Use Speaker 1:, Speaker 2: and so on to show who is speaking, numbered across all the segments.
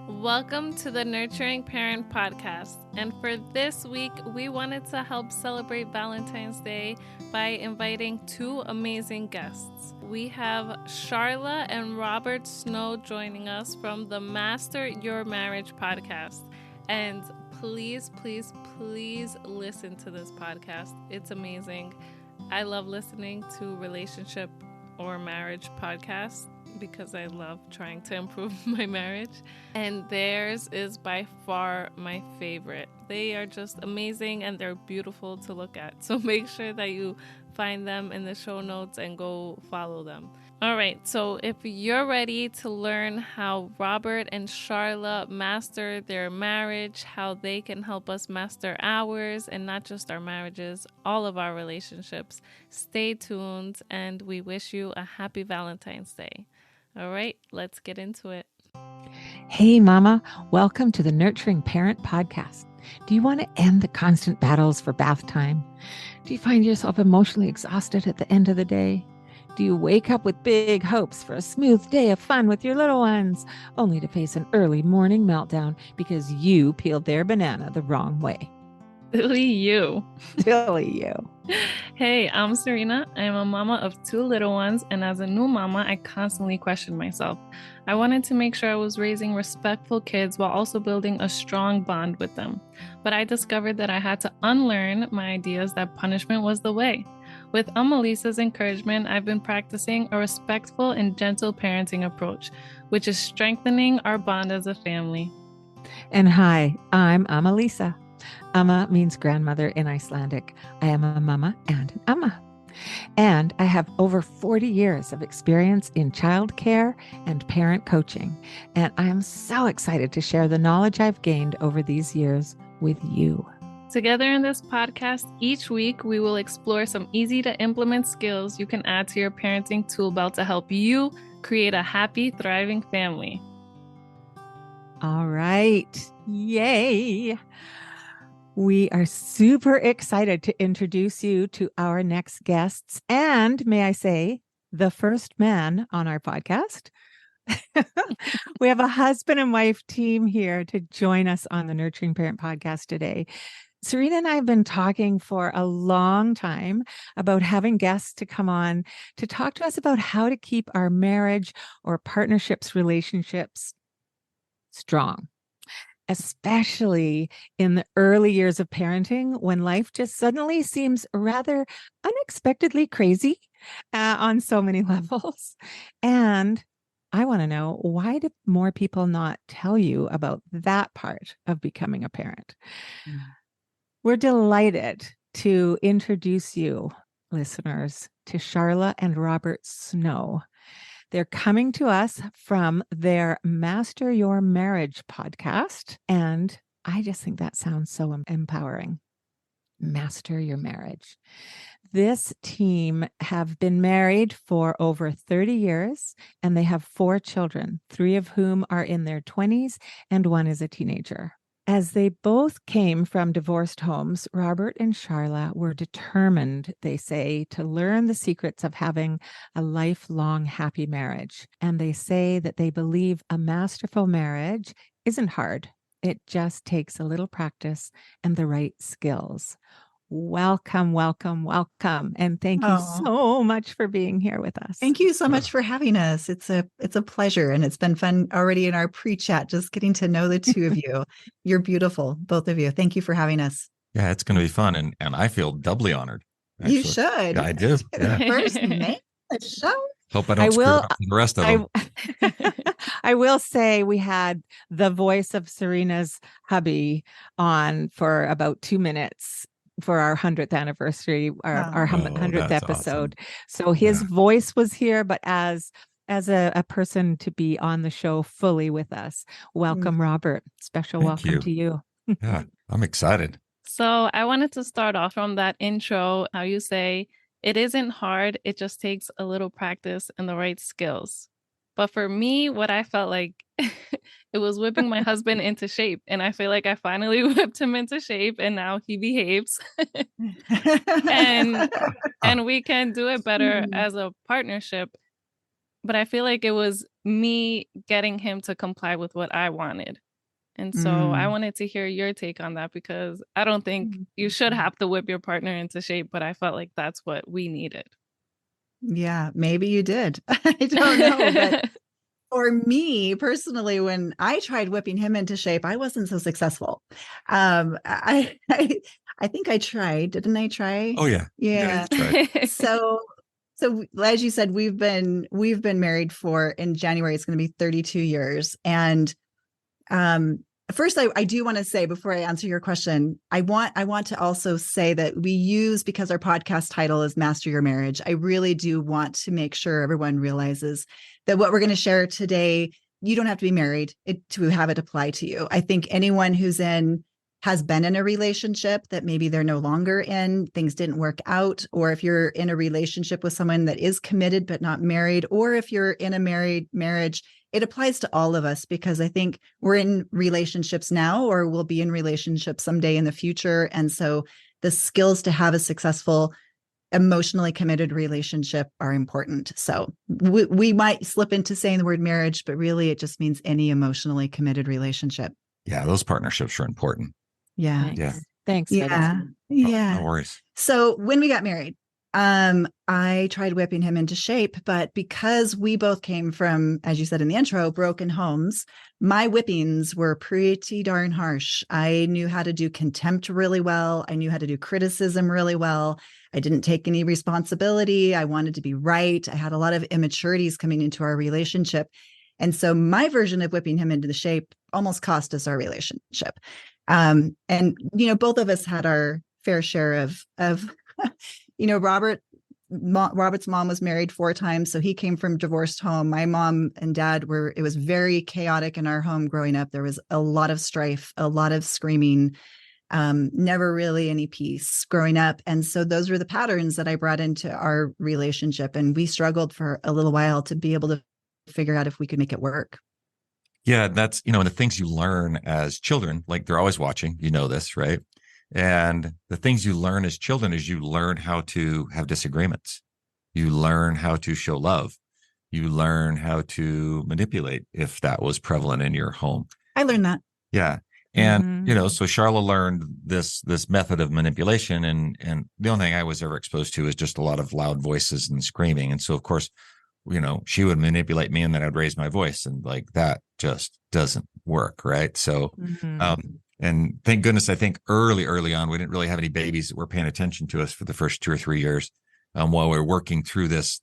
Speaker 1: Welcome to the Nurturing Parent Podcast. And for this week, we wanted to help celebrate Valentine's Day by inviting two amazing guests. We have Sharla and Robert Snow joining us from the Master Your Marriage podcast. And please listen to this podcast. It's amazing. I love listening to relationship or marriage podcasts because I love trying to improve my marriage. And theirs is by far my favorite. They are just amazing and they're beautiful to look at. So make sure that you find them in the show notes and go follow them. All right, so if you're ready to learn how Robert and Sharla master their marriage, how they can help us master ours, and not just our marriages, all of our relationships, stay tuned, and we wish you a happy Valentine's Day. All right, let's get into it.
Speaker 2: Hey, Mama. Welcome to the Nurturing Parent Podcast. Do you want to end the constant battles for bath time? Do you find yourself emotionally exhausted at the end of the day? Do you wake up with big hopes for a smooth day of fun with your little ones, only to face an early morning meltdown because you peeled their banana the wrong way?
Speaker 1: Silly you.
Speaker 2: Silly you.
Speaker 1: Hey, I'm Serena. I am a mama of two little ones, and as a new mama, I constantly question myself. I wanted to make sure I was raising respectful kids while also building a strong bond with them. But I discovered that I had to unlearn my ideas that punishment was the way. With Lisa's encouragement, I've been practicing a respectful and gentle parenting approach, which is strengthening our bond as a family.
Speaker 2: And hi, I'm Lisa. Amma means grandmother in Icelandic. I am a mama and an amma. And I have over 40 years of experience in childcare and parent coaching. And I am so excited to share the knowledge I've gained over these years with you.
Speaker 1: Together in this podcast, each week we will explore some easy to implement skills you can add to your parenting tool belt to help you create a happy, thriving family.
Speaker 2: All right. Yay. We are super excited to introduce you to our next guests. And may I say, the first man on our podcast. We have a husband and wife team here to join us on the Nurturing Parent Podcast today. Serena and I have been talking for a long time about having guests to come on to talk to us about how to keep our marriage or relationships strong, especially in the early years of parenting when life just suddenly seems rather unexpectedly crazy on so many levels. And I want to know, why do more people not tell you about that part of becoming a parent? We're delighted to introduce you, listeners, to Sharla and Robert Snow. They're coming to us from their Master Your Marriage podcast. And I just think that sounds so empowering. Master Your Marriage. This team have been married for over 30 years, and they have 4 children, 3 of whom are in their 20s, and 1 is a teenager. As they both came from divorced homes, Robert and Sharla were determined, they say, to learn the secrets of having a lifelong happy marriage. And they say that they believe a masterful marriage isn't hard. It just takes a little practice and the right skills. Welcome. And thank you so much for being here with us.
Speaker 3: Thank you so much for having us. It's a pleasure. And it's been fun already in our pre-chat, just getting to know the two of you. You're beautiful, both of you. Thank you for having us.
Speaker 4: Yeah, it's going to be fun. And I feel doubly honored. Actually.
Speaker 3: You should.
Speaker 4: Yeah, I do. Yeah.
Speaker 3: First man the show.
Speaker 4: Hope I don't screw up the rest of them.
Speaker 2: I will say we had the voice of Serena's hubby on for about 2 minutes for our 100th anniversary, our 100th episode. Awesome. So his voice was here, but as a person to be on the show fully with us. Welcome, Robert. Special welcome to you.
Speaker 4: Yeah, I'm excited.
Speaker 1: So I wanted to start off from that intro, how you say, it isn't hard. It just takes a little practice and the right skills. But for me, what I felt like it was whipping my husband into shape. And I feel like I finally whipped him into shape and now he behaves. and we can do it better as a partnership. But I feel like it was me getting him to comply with what I wanted. And so I wanted to hear your take on that, because I don't think you should have to whip your partner into shape, but I felt like that's what we needed.
Speaker 3: Yeah, maybe you did. I don't know. But for me personally, when I tried whipping him into shape, I wasn't so successful. I think I tried. Didn't I try?
Speaker 4: Oh yeah.
Speaker 3: Yeah.
Speaker 4: You tried.
Speaker 3: So as you said, we've been married for, in January, it's going to be 32 years. And first, I do want to say, before I answer your question, I want to also say that we use, because our podcast title is Master Your Marriage, I really do want to make sure everyone realizes that what we're going to share today, you don't have to be married to have it apply to you. I think anyone has been in a relationship that maybe they're no longer in, things didn't work out, or if you're in a relationship with someone that is committed but not married, or if you're in a married marriage, it applies to all of us, because I think we're in relationships now, or we'll be in relationships someday in the future. And so the skills to have a successful, emotionally committed relationship are important. So we might slip into saying the word marriage, but really it just means any emotionally committed relationship.
Speaker 4: Yeah, those partnerships are important.
Speaker 3: Yeah.
Speaker 2: Thanks.
Speaker 4: Yeah.
Speaker 2: Thanks for that.
Speaker 3: Yeah.
Speaker 4: No worries.
Speaker 3: So when we got married, I tried whipping him into shape, but because we both came from, as you said in the intro, broken homes, my whippings were pretty darn harsh. I knew how to do contempt really well. I knew how to do criticism really well. I didn't take any responsibility. I wanted to be right. I had a lot of immaturities coming into our relationship. And so my version of whipping him into the shape almost cost us our relationship. And, both of us had our fair share of Robert's mom was married 4 times. So he came from divorced home. My mom and dad it was very chaotic in our home growing up. There was a lot of strife, a lot of screaming, never really any peace growing up. And so those were the patterns that I brought into our relationship. And we struggled for a little while to be able to figure out if we could make it work.
Speaker 4: Yeah, that's, and the things you learn as children, like they're always watching, this, right? And the things you learn as children is you learn how to have disagreements. You learn how to show love. You learn how to manipulate, if that was prevalent in your home.
Speaker 3: I learned that.
Speaker 4: Yeah. And, so Sharla learned this method of manipulation. And the only thing I was ever exposed to is just a lot of loud voices and screaming. And so, of course, she would manipulate me and then I'd raise my voice, and like that just doesn't work. Right. So, and thank goodness, I think early on, we didn't really have any babies that were paying attention to us for the first 2 or 3 years while we were working through this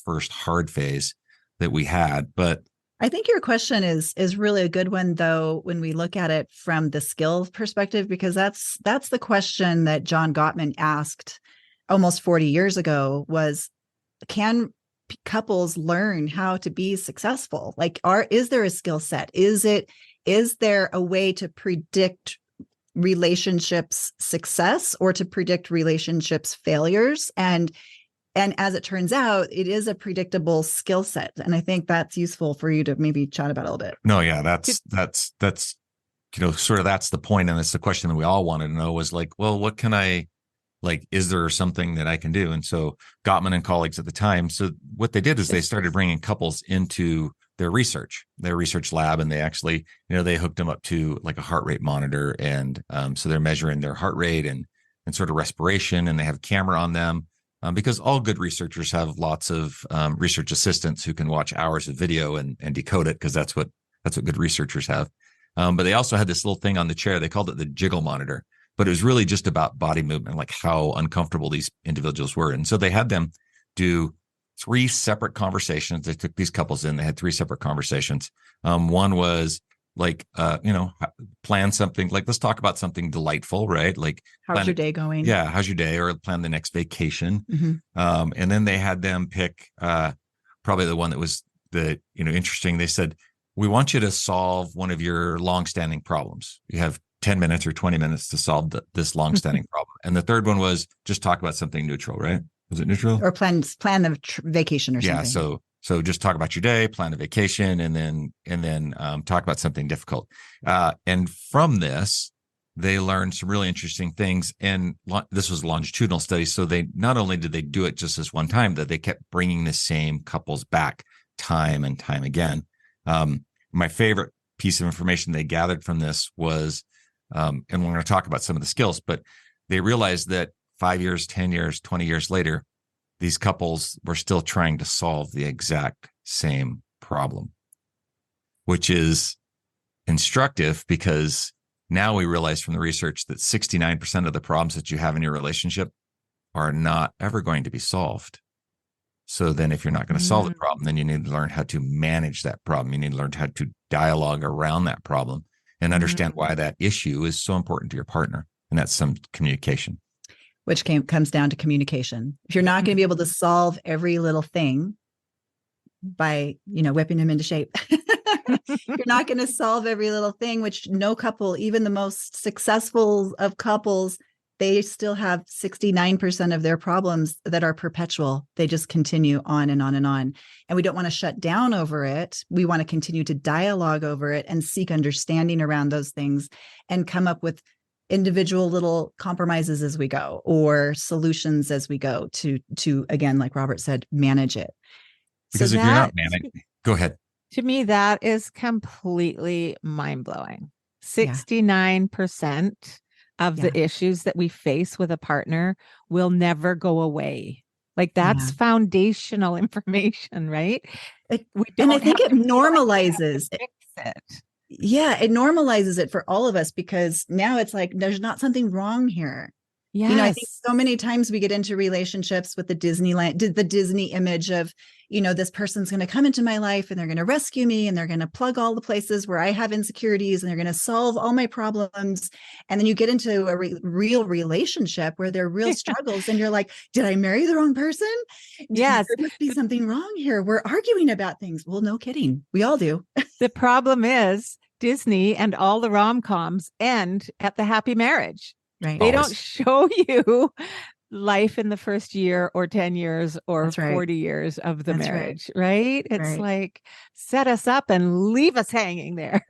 Speaker 4: first hard phase that we had. But
Speaker 3: I think your question is really a good one, though, when we look at it from the skill perspective, because that's the question that John Gottman asked almost 40 years ago was, can couples learn how to be successful? Like, is there a skill set? Is there a way to predict relationships success or to predict relationships failures? And as it turns out, it is a predictable skill set. And I think that's useful for you to maybe chat about a little bit.
Speaker 4: No, yeah, that's sort of that's the point. And it's the question that we all wanted to know was like, well, what can I, like, is there something that I can do? And so Gottman and colleagues at the time, so what they did is they started bringing couples into their research lab, and they actually, they hooked them up to like a heart rate monitor. And so they're measuring their heart rate and sort of respiration, and they have a camera on them because all good researchers have lots of research assistants who can watch hours of video and decode it, because that's what good researchers have. But they also had this little thing on the chair. They called it the jiggle monitor. But it was really just about body movement, like how uncomfortable these individuals were. And so they had them do 3 separate conversations. They took these couples in, they had 3 separate conversations. One was like, plan something, like, let's talk about something delightful, right? Like,
Speaker 3: how's your day going?
Speaker 4: Yeah. How's your day? Or plan the next vacation. And then they had them pick probably the one that was interesting. They said, we want you to solve one of your longstanding problems. You have 10 minutes or 20 minutes to solve this longstanding problem. And the third one was just talk about something neutral, right? Was it neutral?
Speaker 3: Or plan the vacation or something.
Speaker 4: Yeah. So just talk about your day, plan a vacation, and then talk about something difficult. And from this, they learned some really interesting things. And this was a longitudinal study. So they not only did they do it just this one time, that they kept bringing the same couples back time and time again. My favorite piece of information they gathered from this was, and we're going to talk about some of the skills, but they realized that 5 years, 10 years, 20 years later, these couples were still trying to solve the exact same problem, which is instructive because now we realize from the research that 69% of the problems that you have in your relationship are not ever going to be solved. So then if you're not going to solve the problem, then you need to learn how to manage that problem. You need to learn how to dialogue around that problem and understand why that issue is so important to your partner. And that's some communication.
Speaker 3: Which comes down to communication. If you're not going to be able to solve every little thing by, whipping him into shape, you're not going to solve every little thing, which no couple, even the most successful of couples, they still have 69% of their problems that are perpetual. They just continue on and on and on. And we don't want to shut down over it. We want to continue to dialogue over it and seek understanding around those things and come up with individual little compromises as we go or solutions as we go to again, like Robert said, manage it.
Speaker 4: Because if you're not managing, go ahead.
Speaker 2: To me, that is completely mind-blowing. 69% of the issues that we face with a partner will never go away. Like that's foundational information, right?
Speaker 3: And I think it normalizes it. Fix it. Yeah, it normalizes it for all of us because now it's like, there's not something wrong here.
Speaker 2: Yes.
Speaker 3: I think so many times we get into relationships with the Disney image of, this person's going to come into my life and they're going to rescue me and they're going to plug all the places where I have insecurities and they're going to solve all my problems. And then you get into a real relationship where there are real struggles and you're like, did I marry the wrong person?
Speaker 2: Yes.
Speaker 3: There must be something wrong here. We're arguing about things. Well, no kidding. We all do.
Speaker 2: The problem is Disney and all the rom-coms end at the happy marriage.
Speaker 3: Right.
Speaker 2: They don't show you life in the first year or 10 years or 40 years of the marriage, right? It's like, set us up and leave us hanging there.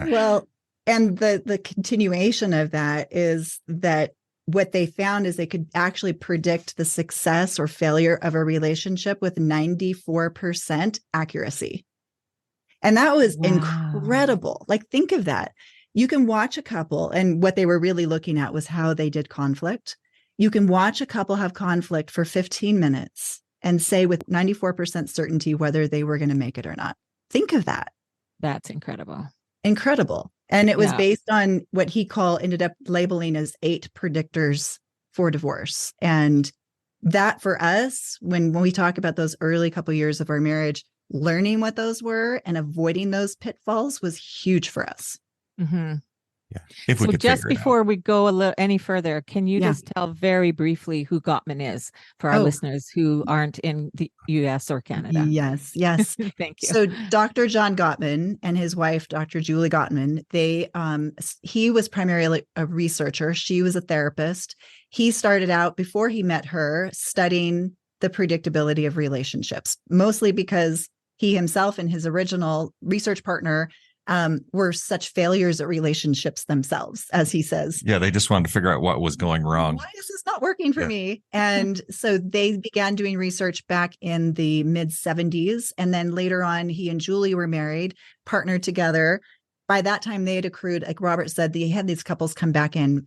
Speaker 3: Well, and the continuation of that is that what they found is they could actually predict the success or failure of a relationship with 94% accuracy. And that was incredible. Like, think of that. You can watch a couple, and what they were really looking at was how they did conflict. You can watch a couple have conflict for 15 minutes and say with 94% certainty whether they were going to make it or not. Think of that.
Speaker 2: That's incredible.
Speaker 3: Incredible. And it was based on what he ended up labeling as 8 predictors for divorce. And that for us, when we talk about those early couple years of our marriage, learning what those were and avoiding those pitfalls was huge for us.
Speaker 2: Mm-hmm.
Speaker 4: Yeah. If we
Speaker 2: so
Speaker 4: could
Speaker 2: just before we go any further, can you just tell very briefly who Gottman is for our listeners who aren't in the US or Canada?
Speaker 3: Yes.
Speaker 2: Thank you.
Speaker 3: So Dr. John Gottman and his wife, Dr. Julie Gottman, he was primarily a researcher. She was a therapist. He started out before he met her studying the predictability of relationships, mostly because he himself and his original research partner were such failures at relationships themselves, as he says.
Speaker 4: Yeah, they just wanted to figure out what was going wrong.
Speaker 3: Why is this not working for me? And so they began doing research back in the mid 70s. And then later on, he and Julie were married, partnered together. By that time, they had accrued, like Robert said, they had these couples come back in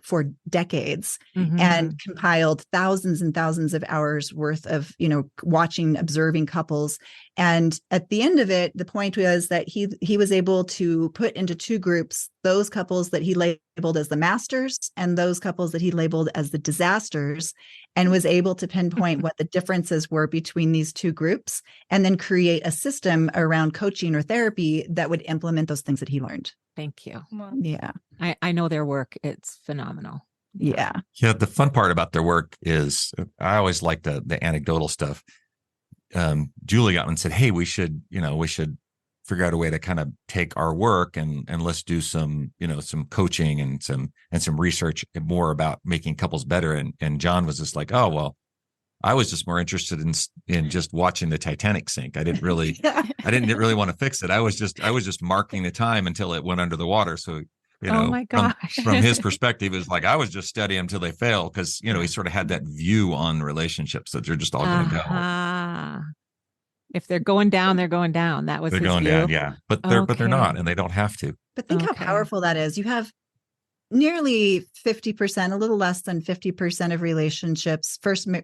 Speaker 3: for decades and compiled thousands and thousands of hours worth of, watching, observing couples. And at the end of it, the point was that he was able to put into 2 groups those couples that he labeled as the masters and those couples that he labeled as the disasters, and was able to pinpoint what the differences were between these 2 groups, and then create a system around coaching or therapy that would implement those things that he learned.
Speaker 2: Thank you.
Speaker 3: Yeah.
Speaker 2: I know their work. It's phenomenal.
Speaker 3: Yeah.
Speaker 4: Yeah. The fun part about their work is I always like the anecdotal stuff. Julie Gottman said, hey, we should figure out a way to kind of take our work and let's do some coaching and some research more about making couples better. And John was just like, oh, well, I was just more interested in just watching the Titanic sink. I didn't really want to fix it. I was just marking the time until it went under the water. So,
Speaker 2: oh my gosh.
Speaker 4: From his perspective, it's like, I was just studying until they fail. Cause he sort of had that view on relationships that they're just all going to go.
Speaker 2: If they're going down, they're going down. That was
Speaker 4: They're
Speaker 2: his
Speaker 4: going
Speaker 2: view.
Speaker 4: down, yeah. But they're not,
Speaker 2: Okay.
Speaker 4: and they don't have to.
Speaker 3: But think how
Speaker 2: Okay.
Speaker 3: powerful that is. You have nearly 50%, a little less than 50% of relationships, first we'll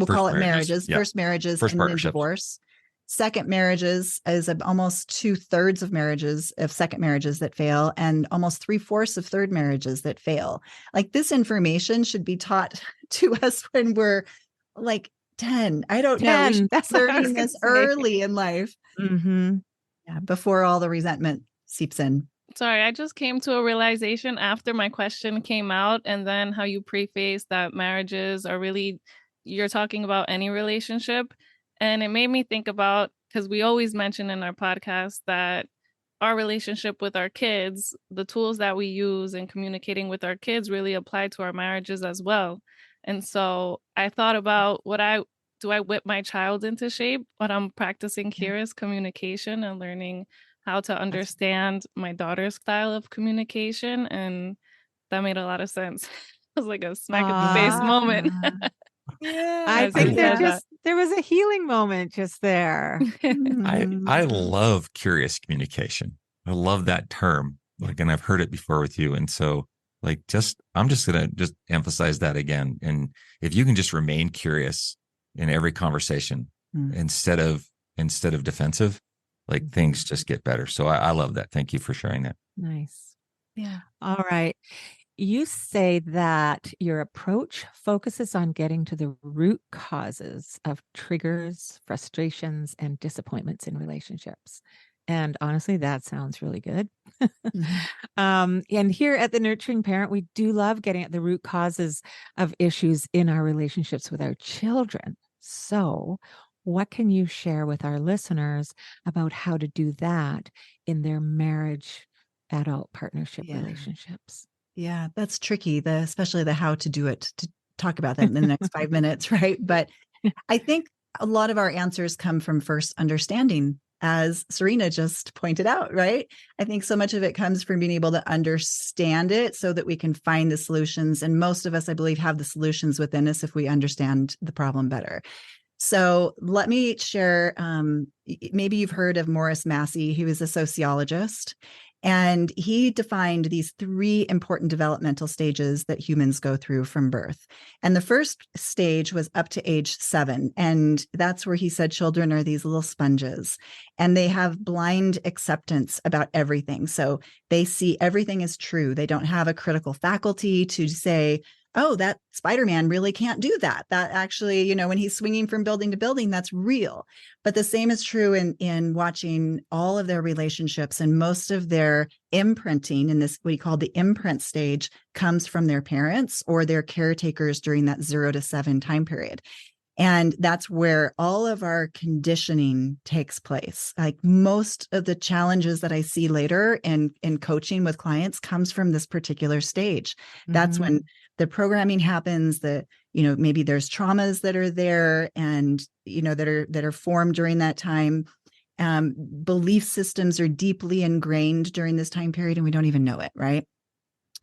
Speaker 4: First
Speaker 3: call it
Speaker 4: marriages,
Speaker 3: marriages,
Speaker 4: yeah.
Speaker 3: first marriages
Speaker 4: First
Speaker 3: and then
Speaker 4: partnerships.
Speaker 3: divorce. Second marriages is almost 2/3 of marriages, of second marriages that fail, and almost 3/4 of third marriages that fail. Like, this information should be taught to us when we're like 10. I don't know. We should
Speaker 2: 10.
Speaker 3: be
Speaker 2: That's what I was
Speaker 3: learning
Speaker 2: gonna
Speaker 3: this
Speaker 2: say.
Speaker 3: early in life.
Speaker 2: Mm-hmm.
Speaker 3: Yeah, before all the resentment seeps in.
Speaker 1: Sorry, I just came to a realization after my question came out, and then how you preface that marriages are really, you're talking about any relationship. And it made me think about, because we always mention in our podcast that our relationship with our kids, the tools that we use in communicating with our kids really apply to our marriages as well. And so I thought about do I whip my child into shape? What I'm practicing here is communication and learning how to understand my daughter's style of communication. And that made a lot of sense. It was like a smack in the face moment.
Speaker 3: Yeah.
Speaker 2: I
Speaker 1: As you
Speaker 2: think
Speaker 1: said that.
Speaker 2: there was a healing moment just there.
Speaker 4: I love curious communication. I love that term. Like, and I've heard it before with you. And so, like, I'm just gonna just emphasize that again. And if you can just remain curious in every conversation instead of defensive, like, things just get better. So I love that. Thank you for sharing that.
Speaker 2: Nice.
Speaker 3: Yeah.
Speaker 2: All right. You say that your approach focuses on getting to the root causes of triggers, frustrations, and disappointments in relationships. And honestly, that sounds really good. And here at the Nurturing Parent, we do love getting at the root causes of issues in our relationships with our children. So, what can you share with our listeners about how to do that in their marriage, adult partnership relationships?
Speaker 3: Yeah, that's tricky, especially the how to do it, to talk about that in the next 5 minutes, right? But I think a lot of our answers come from first understanding, as Serena just pointed out, right? I think so much of it comes from being able to understand it so that we can find the solutions. And most of us, I believe, have the solutions within us if we understand the problem better. So let me share, maybe you've heard of Morris Massey. He was a sociologist, and he defined these 3 important developmental stages that humans go through from birth. And the first stage was up to age 7. And that's where he said children are these little sponges, and they have blind acceptance about everything. So they see everything as true. They don't have a critical faculty to say, oh, that Spider-Man really can't do that. That actually, when he's swinging from building to building, that's real. But the same is true in watching all of their relationships, and most of their imprinting in this, what we call the imprint stage, comes from their parents or their caretakers during that 0 to 7 time period. And that's where all of our conditioning takes place. Like, most of the challenges that I see later in coaching with clients comes from this particular stage. That's when the programming happens, maybe there's traumas that are there and, that are formed during that time. Belief systems are deeply ingrained during this time period, and we don't even know it, right?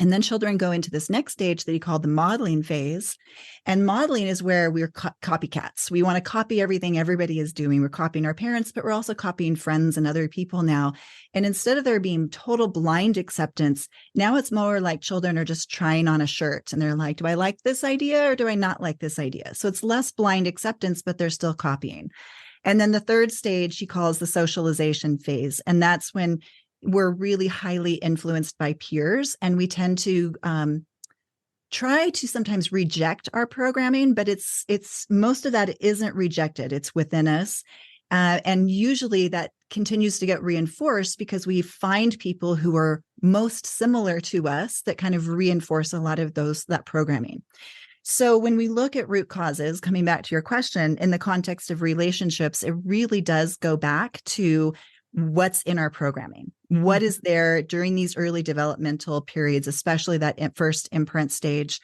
Speaker 3: And then children go into this next stage that he called the modeling phase. And modeling is where we're copycats. We want to copy everything everybody is doing. We're copying our parents, but we're also copying friends and other people now. And instead of there being total blind acceptance, now it's more like children are just trying on a shirt. And they're like, do I like this idea or do I not like this idea? So it's less blind acceptance, but they're still copying. And then the third stage he calls the socialization phase. And that's when we're really highly influenced by peers, and we tend to try to sometimes reject our programming, but it's most of that isn't rejected. It's within us. And usually that continues to get reinforced because we find people who are most similar to us that kind of reinforce a lot of that programming. So when we look at root causes, coming back to your question, in the context of relationships, it really does go back to what's in our programming. What is there during these early developmental periods, especially that first imprint stage?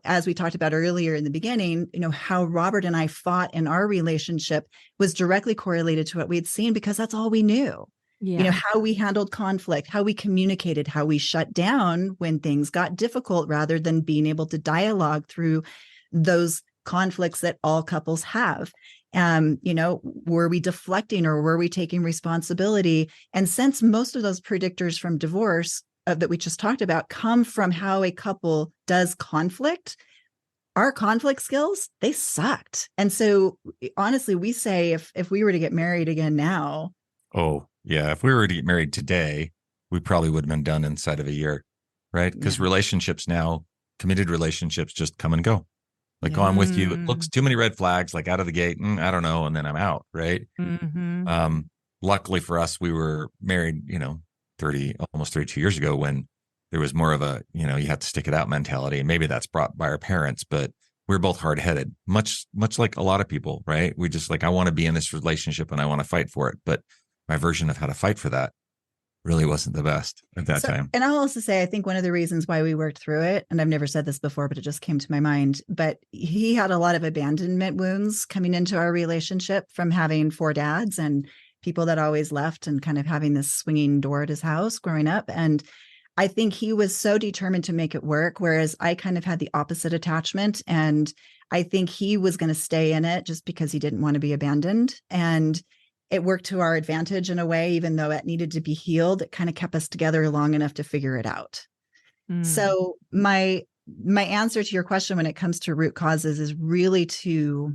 Speaker 3: As we talked about earlier in the beginning, how Robert and I fought in our relationship was directly correlated to what we had seen, because that's all we knew.
Speaker 2: Yeah.
Speaker 3: How we handled conflict, how we communicated, how we shut down when things got difficult, rather than being able to dialogue through those conflicts that all couples have. Were we deflecting or were we taking responsibility? And since most of those predictors from divorce that we just talked about come from how a couple does conflict, our conflict skills, they sucked. And so honestly, we say if we were to get married again now.
Speaker 4: Oh, yeah. If we were to get married today, we probably would have been done inside of a year, right? Because relationships now, committed relationships just come and go. Like, oh, I'm with you. It looks too many red flags, like out of the gate. I don't know. And then I'm out, right? Luckily for us, we were married, almost 32 years ago, when there was more of a, you have to stick it out mentality. And maybe that's brought by our parents, but we're both hard headed, much like a lot of people, right? We just like, I want to be in this relationship and I want to fight for it. But my version of how to fight for that really wasn't the best at that time.
Speaker 3: And I'll also say, I think one of the reasons why we worked through it, and I've never said this before, but it just came to my mind, but he had a lot of abandonment wounds coming into our relationship from having 4 dads and people that always left, and kind of having this swinging door at his house growing up. And I think he was so determined to make it work, whereas I kind of had the opposite attachment. And I think he was going to stay in it just because he didn't want to be abandoned. And it worked to our advantage in a way, even though it needed to be healed. It kind of kept us together long enough to figure it out. So my answer to your question when it comes to root causes is really to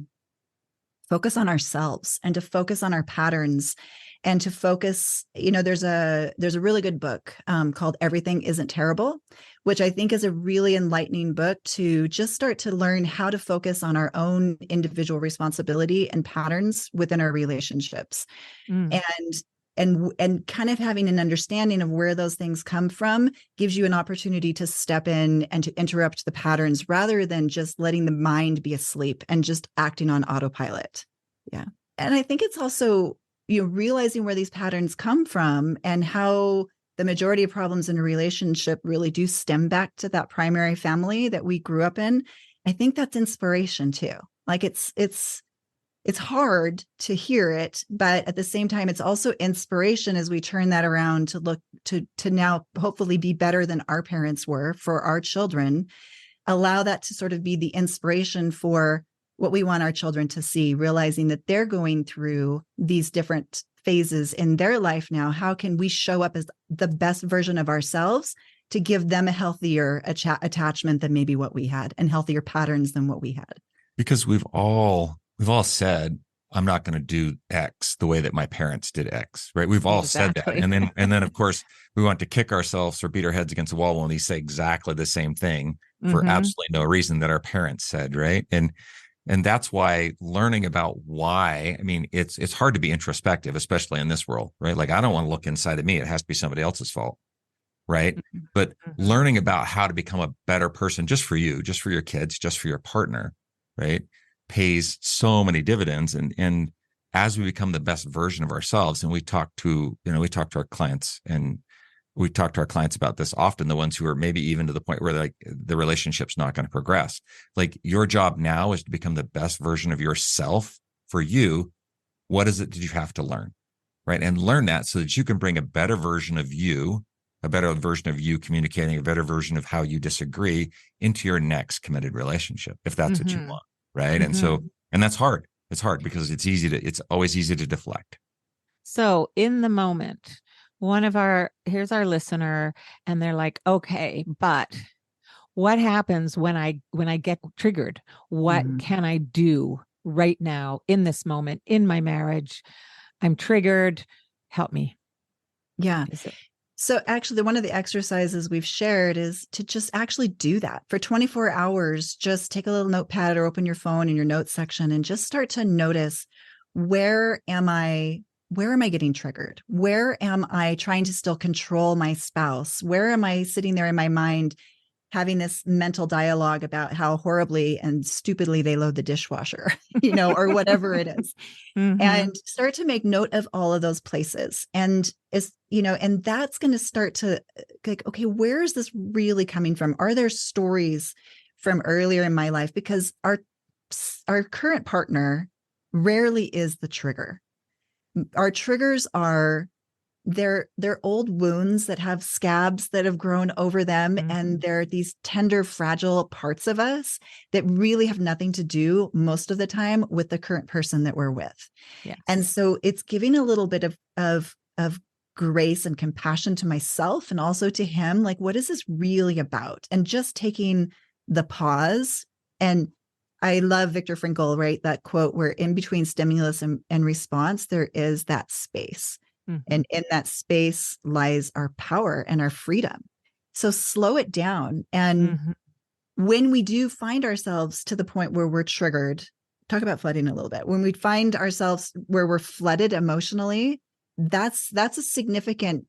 Speaker 3: focus on ourselves and to focus on our patterns and to focus, there's a really good book called Everything Isn't Terrible, which I think is a really enlightening book to just start to learn how to focus on our own individual responsibility and patterns within our relationships. And kind of having an understanding of where those things come from gives you an opportunity to step in and to interrupt the patterns rather than just letting the mind be asleep and just acting on autopilot. Yeah. And I think it's also, realizing where these patterns come from and how the majority of problems in a relationship really do stem back to that primary family that we grew up in. I think that's inspiration too. Like it's hard to hear it, but at the same time, it's also inspiration as we turn that around to look to now hopefully be better than our parents were for our children. Allow that to sort of be the inspiration for what we want our children to see, realizing that they're going through these different phases in their life now. How can we show up as the best version of ourselves to give them a healthier attachment than maybe what we had, and healthier patterns than what we had?
Speaker 4: Because we've all said, I'm not going to do X the way that my parents did X, right? We've all said that. And then of course we want to kick ourselves or beat our heads against the wall when we say exactly the same thing for absolutely no reason that our parents said, right? And that's why learning about why, it's hard to be introspective, especially in this world, right? Like, I don't want to look inside of me. It has to be somebody else's fault, right? But learning about how to become a better person, just for you, just for your kids, just for your partner, right, pays so many dividends. And as we become the best version of ourselves, and we talk to our clients, and we talk to our clients about this often, the ones who are maybe even to the point where like the relationship's not going to progress. Like, your job now is to become the best version of yourself for you. What is it that you have to learn, right? And learn that so that you can bring a better version of you communicating, a better version of how you disagree into your next committed relationship, if that's what you want, right? And that's hard. It's hard because it's always easy to deflect.
Speaker 2: So in the moment, here's our listener, and they're like, okay, but what happens when I get triggered? What can I do right now in this moment in my marriage? I'm triggered. Help me.
Speaker 3: Yeah. So actually, one of the exercises we've shared is to just actually do that for 24 hours. Just take a little notepad or open your phone in your notes section and just start to notice, where am I getting triggered? Where am I trying to still control my spouse? Where am I sitting there in my mind having this mental dialogue about how horribly and stupidly they load the dishwasher, or whatever it is. And start to make note of all of those places. And and that's going to start to like, okay, where is this really coming from? Are there stories from earlier in my life? Because our current partner rarely is the trigger. Our triggers are they're old wounds that have scabs that have grown over them.
Speaker 2: Mm-hmm.
Speaker 3: And they're these tender, fragile parts of us that really have nothing to do most of the time with the current person that we're with.
Speaker 2: Yes.
Speaker 3: And so it's giving a little bit of grace and compassion to myself and also to him. Like, what is this really about? And just taking the pause. And I love Viktor Frankl, right? That quote where in between stimulus and response, there is that space.
Speaker 2: Mm-hmm.
Speaker 3: And in that space lies our power and our freedom. So slow it down. And
Speaker 2: Mm-hmm.
Speaker 3: when we do find ourselves to the point where we're triggered, talk about flooding a little bit. When we find ourselves where we're flooded emotionally, that's a significant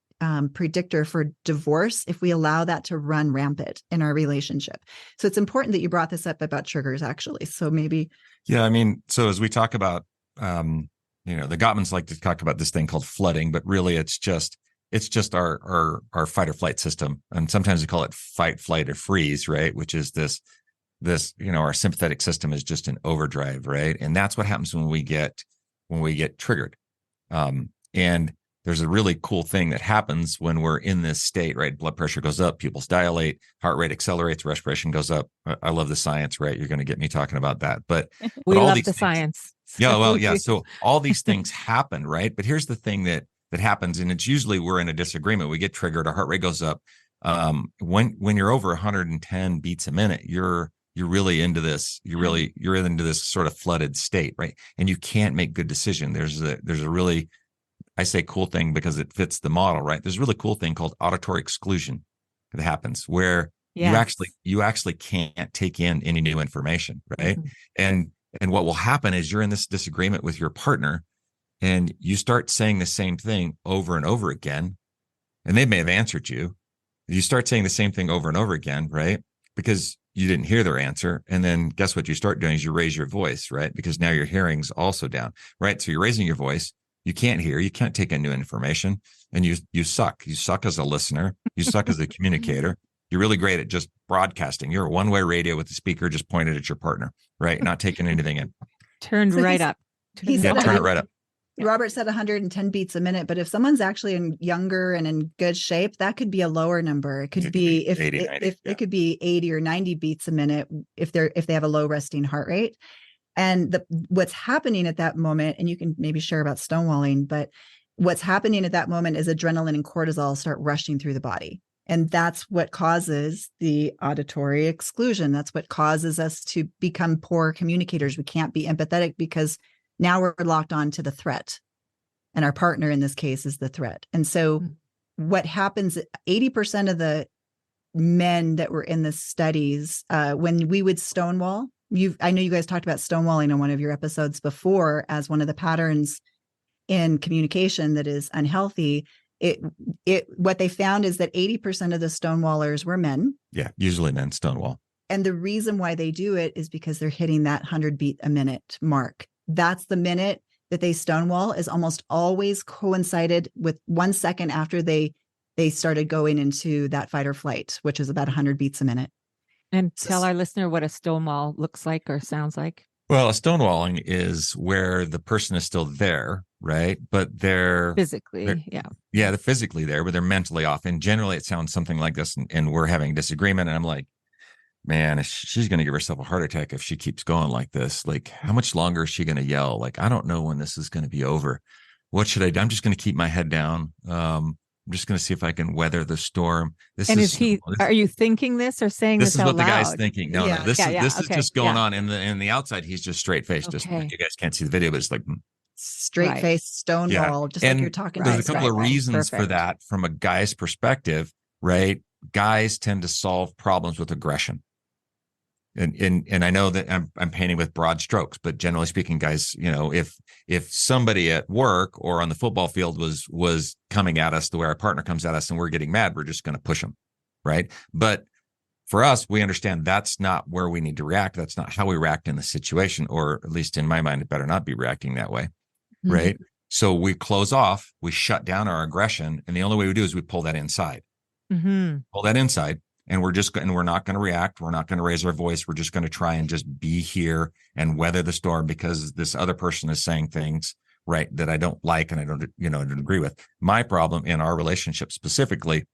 Speaker 3: predictor for divorce if we allow that to run rampant in our relationship. So it's important that you brought this up about triggers, actually. So maybe.
Speaker 4: Yeah. I mean, so as we talk about, the Gottmans like to talk about this thing called flooding, but really it's just our fight or flight system. And sometimes we call it fight, flight, or freeze, right? Which is this, our sympathetic system is just an overdrive, right? And that's what happens when we get triggered. And there's a really cool thing that happens when we're in this state, right? Blood pressure goes up, pupils dilate, heart rate accelerates, respiration goes up. I love the science, right? You're going to get me talking about that, but
Speaker 2: We
Speaker 4: all
Speaker 2: love
Speaker 4: these
Speaker 2: the
Speaker 4: things,
Speaker 2: science.
Speaker 4: Yeah, well, yeah. So all these things happen, right? But here's the thing that happens, and it's usually we're in a disagreement. We get triggered, our heart rate goes up. When you're over 110 beats a minute, you're really into this. You're into this sort of flooded state, right? And you can't make good decision. There's a really, I say cool thing because it fits the model, right? There's a really cool thing called auditory exclusion that happens where
Speaker 2: Yes.
Speaker 4: you actually can't take in any new information, right?
Speaker 2: Mm-hmm.
Speaker 4: And what will happen is you're in this disagreement with your partner and you start saying the same thing over and over again. And they may have answered you. You start saying the same thing over and over again, right? Because you didn't hear their answer. And then guess what you start doing is you raise your voice, right? Because now your hearing's also down, right? So you're raising your voice. You can't hear, you can't take in new information, and you suck. You suck as a listener. You suck as a communicator. You're really great at just broadcasting. You're a one-way radio with the speaker just pointed at your partner, right? Not taking anything in.
Speaker 2: Turned
Speaker 3: So
Speaker 2: right up.
Speaker 3: He said
Speaker 4: turn it right up.
Speaker 3: Robert said 110 beats a minute, but if someone's actually younger and in good shape, that could be a lower number. It could be
Speaker 4: 80, 90,
Speaker 3: it could be 80 or 90 beats a minute if they have a low resting heart rate. And what's happening at that moment, and you can maybe share about stonewalling, but what's happening at that moment is adrenaline and cortisol start rushing through the body. And that's what causes the auditory exclusion. That's what causes us to become poor communicators. We can't be empathetic because now we're locked on to the threat. And our partner in this case is the threat. And so what happens, 80% of the men that were in the studies, when we would stonewall, I know you guys talked about stonewalling on one of your episodes before as one of the patterns in communication that is unhealthy. What they found is that 80% of the stonewallers were men.
Speaker 4: Yeah, usually men stonewall.
Speaker 3: And the reason why they do it is because they're hitting that 100 beat a minute mark. That's the minute that they stonewall is almost always coincided with 1 second after they started going into that fight or flight, which is about 100 beats a minute.
Speaker 2: And tell our listener what a stonewall looks like or sounds like.
Speaker 4: Well, a stonewalling is where the person is still there, right? But they're
Speaker 2: physically,
Speaker 4: they're physically there, but they're mentally off. And generally it sounds something like this. And we're having a disagreement. And I'm like, man, she's going to give herself a heart attack if she keeps going like this. Like, how much longer is she going to yell? Like, I don't know when this is going to be over. What should I do? I'm just going to keep my head down. I'm just going to see if I can weather the storm.
Speaker 2: Are you thinking this or saying this out loud?
Speaker 4: This is what the guy's thinking. No, this is just going on. In the outside, he's just straight faced.
Speaker 2: Okay.
Speaker 4: Just you guys can't see the video, but it's like
Speaker 3: straight face stonewall, just like you're talking.
Speaker 4: There's a couple of reasons for that from a guy's perspective, right? Guys tend to solve problems with aggression. And I know that I'm painting with broad strokes, but generally speaking, guys, if somebody at work or on the football field was coming at us the way our partner comes at us and we're getting mad, we're just going to push them, right? But for us, we understand that's not where we need to react. That's not how we react in the situation, or at least in my mind, it better not be reacting that way, right? So we close off, we shut down our aggression, and the only way we do is we pull that inside. Pull that inside. And we're not going to react. We're not going to raise our voice. We're just going to try and just be here and weather the storm because this other person is saying things right, that I don't like and I don't, I don't agree with. My problem in our relationship specifically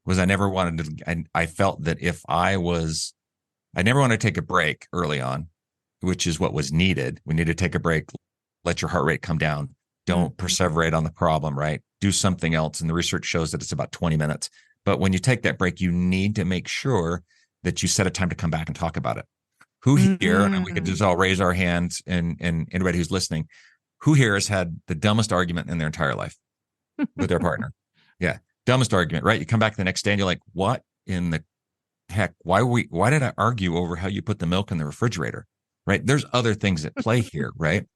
Speaker 4: was I never wanted to, I felt that if I never wanted to take a break early on, which is what was needed. We need to take a break, let your heart rate come down. Don't perseverate on the problem, right? Do something else. And the research shows that it's about 20 minutes. But when you take that break, you need to make sure that you set a time to come back and talk about it. Who here, and we could just all raise our hands and anybody who's listening, who here has had the dumbest argument in their entire life with their partner? Yeah. Dumbest argument, right? You come back the next day and you're like, what in the heck? Why did I argue over how you put the milk in the refrigerator? Right? There's other things at play here, right?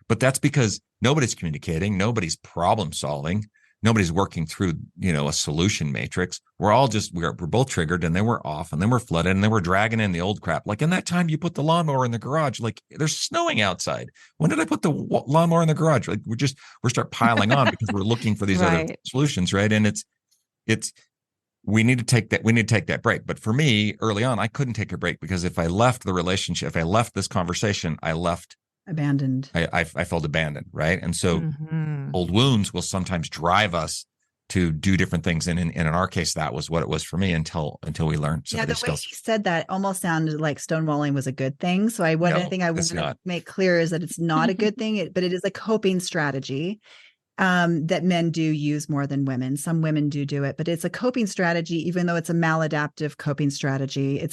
Speaker 4: But that's because nobody's communicating, nobody's problem solving, nobody's working through, a solution matrix. We're both triggered, and then we're off, and then we're flooded, and then we're dragging in the old crap. Like in that time you put the lawnmower in the garage, like there's snowing outside. When did I put the lawnmower in the garage? Like we start piling on because we're looking for these other solutions, right? And we need to take that break. But for me, early on, I couldn't take a break because if I left the relationship, if I left this conversation, I left
Speaker 3: abandoned.
Speaker 4: I felt abandoned, right? And so old wounds will sometimes drive us to do different things. And in our case, that was what it was for me until we learned.
Speaker 3: Yeah, the way she said that almost sounded like stonewalling was a good thing. So one thing I want to make clear is that it's not a good thing, but it is a coping strategy that men do use more than women. Some women do it, but it's a coping strategy, even though it's a maladaptive coping strategy.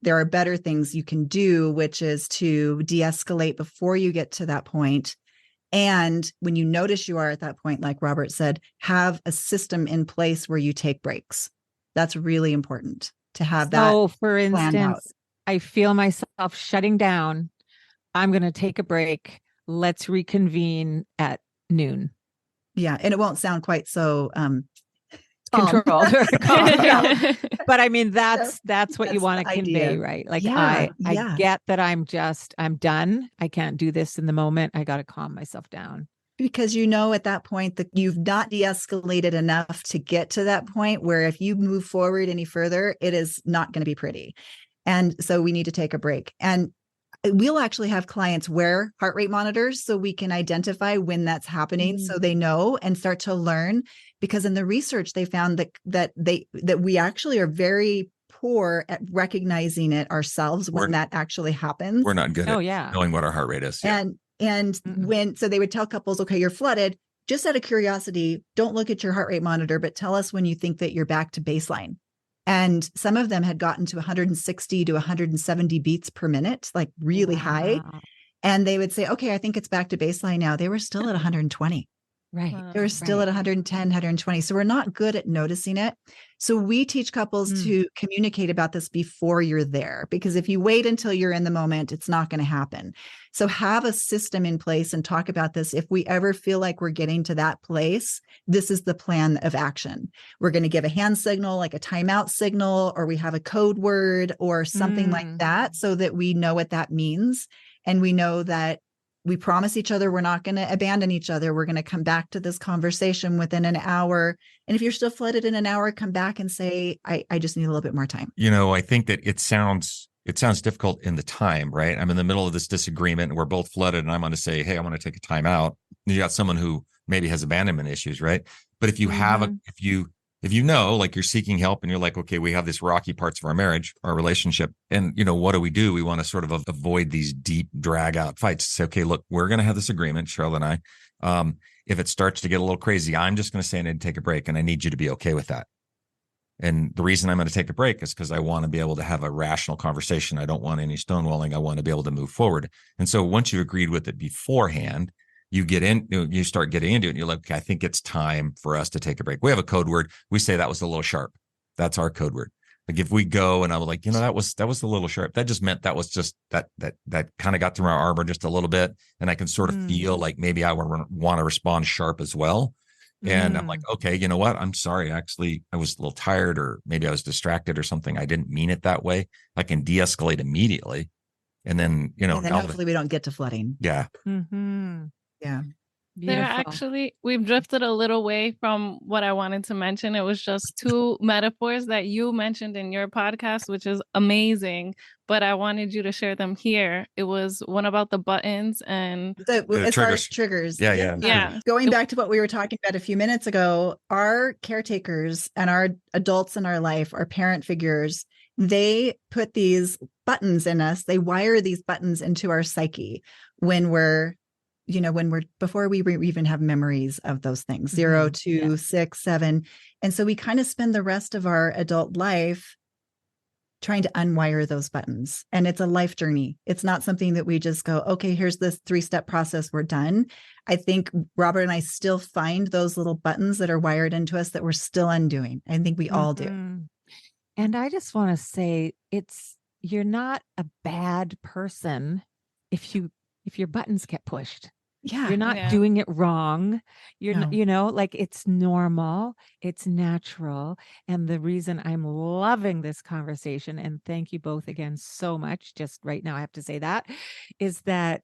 Speaker 3: There are better things you can do, which is to de-escalate before you get to that point. And when you notice you are at that point, like Robert said, have a system in place where you take breaks. That's really important to have that.
Speaker 2: So for instance, I feel myself shutting down. I'm going to take a break. Let's reconvene at noon.
Speaker 3: Yeah. And it won't sound quite so
Speaker 2: controlled. But I mean, that's what you want to convey, right? Like I get that I'm done. I can't do this in the moment. I got to calm myself down.
Speaker 3: Because at that point that you've not de-escalated enough to get to that point where if you move forward any further, it is not going to be pretty. And so we need to take a break. And we'll actually have clients wear heart rate monitors so we can identify when that's happening, so they know and start to learn. Because in the research, they found that we actually are very poor at recognizing it ourselves when that actually happens.
Speaker 4: We're not good at knowing what our heart rate is.
Speaker 3: Yeah. And so they would tell couples, okay, you're flooded. Just out of curiosity, don't look at your heart rate monitor, but tell us when you think that you're back to baseline. And some of them had gotten to 160 to 170 beats per minute, like really high. And they would say, okay, I think it's back to baseline now. They were still at 120.
Speaker 2: Right.
Speaker 3: They were still at 110, 120. So we're not good at noticing it. So we teach couples to communicate about this before you're there, because if you wait until you're in the moment, it's not going to happen. So have a system in place and talk about this. If we ever feel like we're getting to that place, this is the plan of action. We're going to give a hand signal, like a timeout signal, or we have a code word or something like that, so that we know what that means. And we know that we promise each other we're not going to abandon each other. We're going to come back to this conversation within an hour. And if you're still flooded in an hour, come back and say, I just need a little bit more time.
Speaker 4: I think that it sounds difficult in the time, right? I'm in the middle of this disagreement and we're both flooded and I'm going to say, hey, I want to take a time out. You got someone who maybe has abandonment issues, right? But if you have if you know, like you're seeking help and you're like, okay, we have these rocky parts of our marriage, our relationship. And, what do? We want to sort of avoid these deep drag out fights. Say, okay, look, we're going to have this agreement, Sharla and I. If it starts to get a little crazy, I'm just going to say I need to take a break and I need you to be okay with that. And the reason I'm going to take a break is because I want to be able to have a rational conversation. I don't want any stonewalling. I want to be able to move forward. And so once you've agreed with it beforehand, you start getting into it and you're like, okay, I think it's time for us to take a break. We have a code word. We say that was a little sharp. That's our code word. Like if we go and I was like, that was a little sharp. That just meant that was just that kind of got through my armor just a little bit. And I can sort of feel like maybe I want to respond sharp as well. And I'm like, okay, you know what? I'm sorry. Actually, I was a little tired or maybe I was distracted or something. I didn't mean it that way. I can de-escalate immediately. And then,
Speaker 3: and then hopefully we don't get to flooding.
Speaker 4: Yeah.
Speaker 3: Yeah.
Speaker 2: Beautiful.
Speaker 1: We've drifted a little way from what I wanted to mention. It was just two metaphors that you mentioned in your podcast, which is amazing, but I wanted you to share them here. It was one about the buttons and
Speaker 3: So as far as
Speaker 4: triggers.
Speaker 3: triggers,
Speaker 1: yeah.
Speaker 3: going back to what we were talking about a few minutes ago, our caretakers and our adults in our life, our parent figures, they put these buttons in us. They wire these buttons into our psyche when we're before we even have memories of those things, 0, 2, 6, 7. And so we kind of spend the rest of our adult life trying to unwire those buttons. And it's a life journey. It's not something that we just go, okay, here's this 3-step process, we're done. I think Robert and I still find those little buttons that are wired into us that we're still undoing. I think we all do.
Speaker 2: And I just want to say you're not a bad person if your buttons get pushed.
Speaker 3: Yeah.
Speaker 2: You're not doing it wrong. You're not, like, it's normal, it's natural. And the reason I'm loving this conversation, and thank you both again so much, just right now I have to say that, is that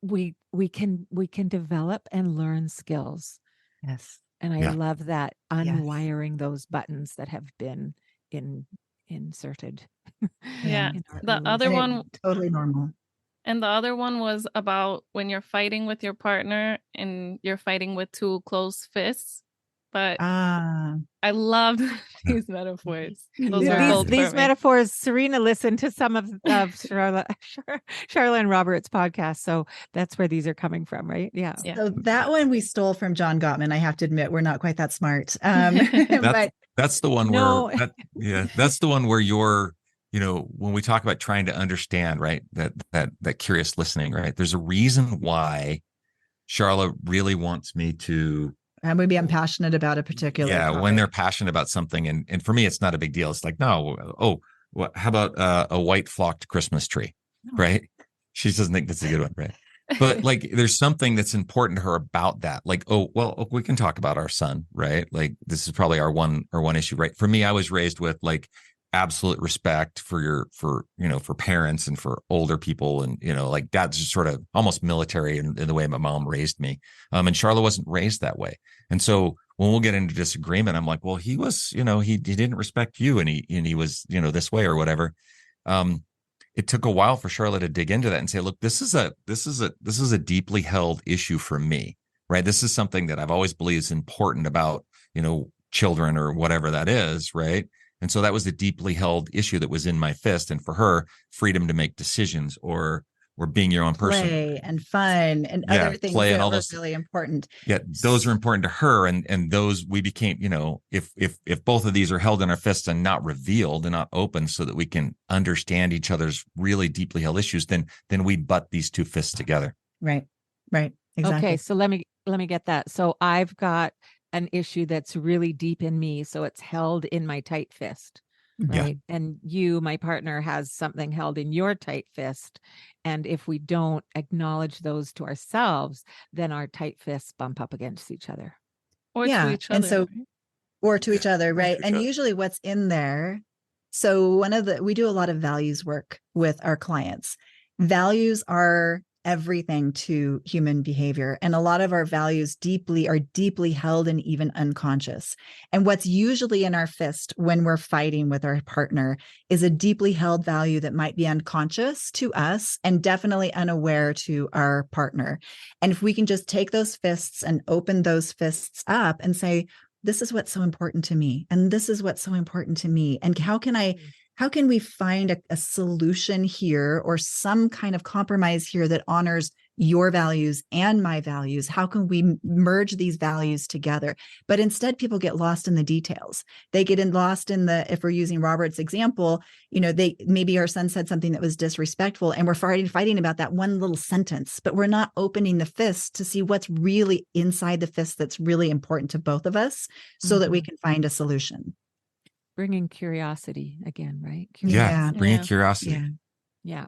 Speaker 2: we can develop and learn skills.
Speaker 3: Yes.
Speaker 2: And I love that, unwiring those buttons that have been inserted.
Speaker 1: Yeah. The other one,
Speaker 3: totally normal.
Speaker 1: And the other one was about when you're fighting with your partner and you're fighting with two closed fists. But I loved these metaphors. Those were both
Speaker 2: these metaphors. Serena listened to some of Sharla and Robert's podcast, so that's where these are coming from, right? Yeah.
Speaker 3: So that one we stole from John Gottman. I have to admit, we're not quite that smart. But
Speaker 4: that's the one where that's the one where you're, when we talk about trying to understand, right? That curious listening, right? There's a reason why Sharla really wants me to.
Speaker 3: And maybe I'm passionate about a particular topic.
Speaker 4: When they're passionate about something, and for me, it's not a big deal. It's like, no, how about a white flocked Christmas tree, right? She doesn't think that's a good one, right? But like, there's something that's important to her about that. Like, we can talk about our son, right? Like, this is probably our one issue, right? For me, I was raised with like absolute respect for parents and for older people, and like that's just sort of almost military in the way my mom raised me. And Sharla wasn't raised that way, and so when we'll get into disagreement, I'm like, well, he was, he didn't respect you, and he was, this way or whatever. It took a while for Sharla to dig into that and say, look, this is a deeply held issue for me, right? This is something that I've always believed is important about children or whatever that is, right? And so that was the deeply held issue that was in my fist. And for her, freedom to make decisions or being your own person.
Speaker 3: Play and fun and other things that were really important.
Speaker 4: Yeah, those are important to her. And those we became, if both of these are held in our fists and not revealed and not open so that we can understand each other's really deeply held issues, then we butt these two fists together.
Speaker 3: Right. Exactly.
Speaker 2: Okay, so let me get that. So I've got an issue that's really deep in me, so it's held in my tight fist, right? And you, my partner, has something held in your tight fist, and if we don't acknowledge those to ourselves, then our tight fists bump up against each other,
Speaker 1: or to each other,
Speaker 3: and so or to each other, right? And usually what's in there, so we do a lot of values work with our clients. Values are everything to human behavior. And a lot of our values are deeply held and even unconscious. And what's usually in our fist when we're fighting with our partner is a deeply held value that might be unconscious to us and definitely unaware to our partner. And if we can just take those fists and open those fists up and say, this is what's so important to me, and this is what's so important to me, and how can we find a solution here or some kind of compromise here that honors your values and my values? How can we merge these values together? But instead, people get lost in the details. They get lost in if we're using Robert's example, maybe our son said something that was disrespectful and we're fighting about that one little sentence, but we're not opening the fist to see what's really inside the fist that's really important to both of us so that we can find a solution.
Speaker 2: Bringing curiosity again, right?
Speaker 4: Bringing curiosity.
Speaker 2: Yeah.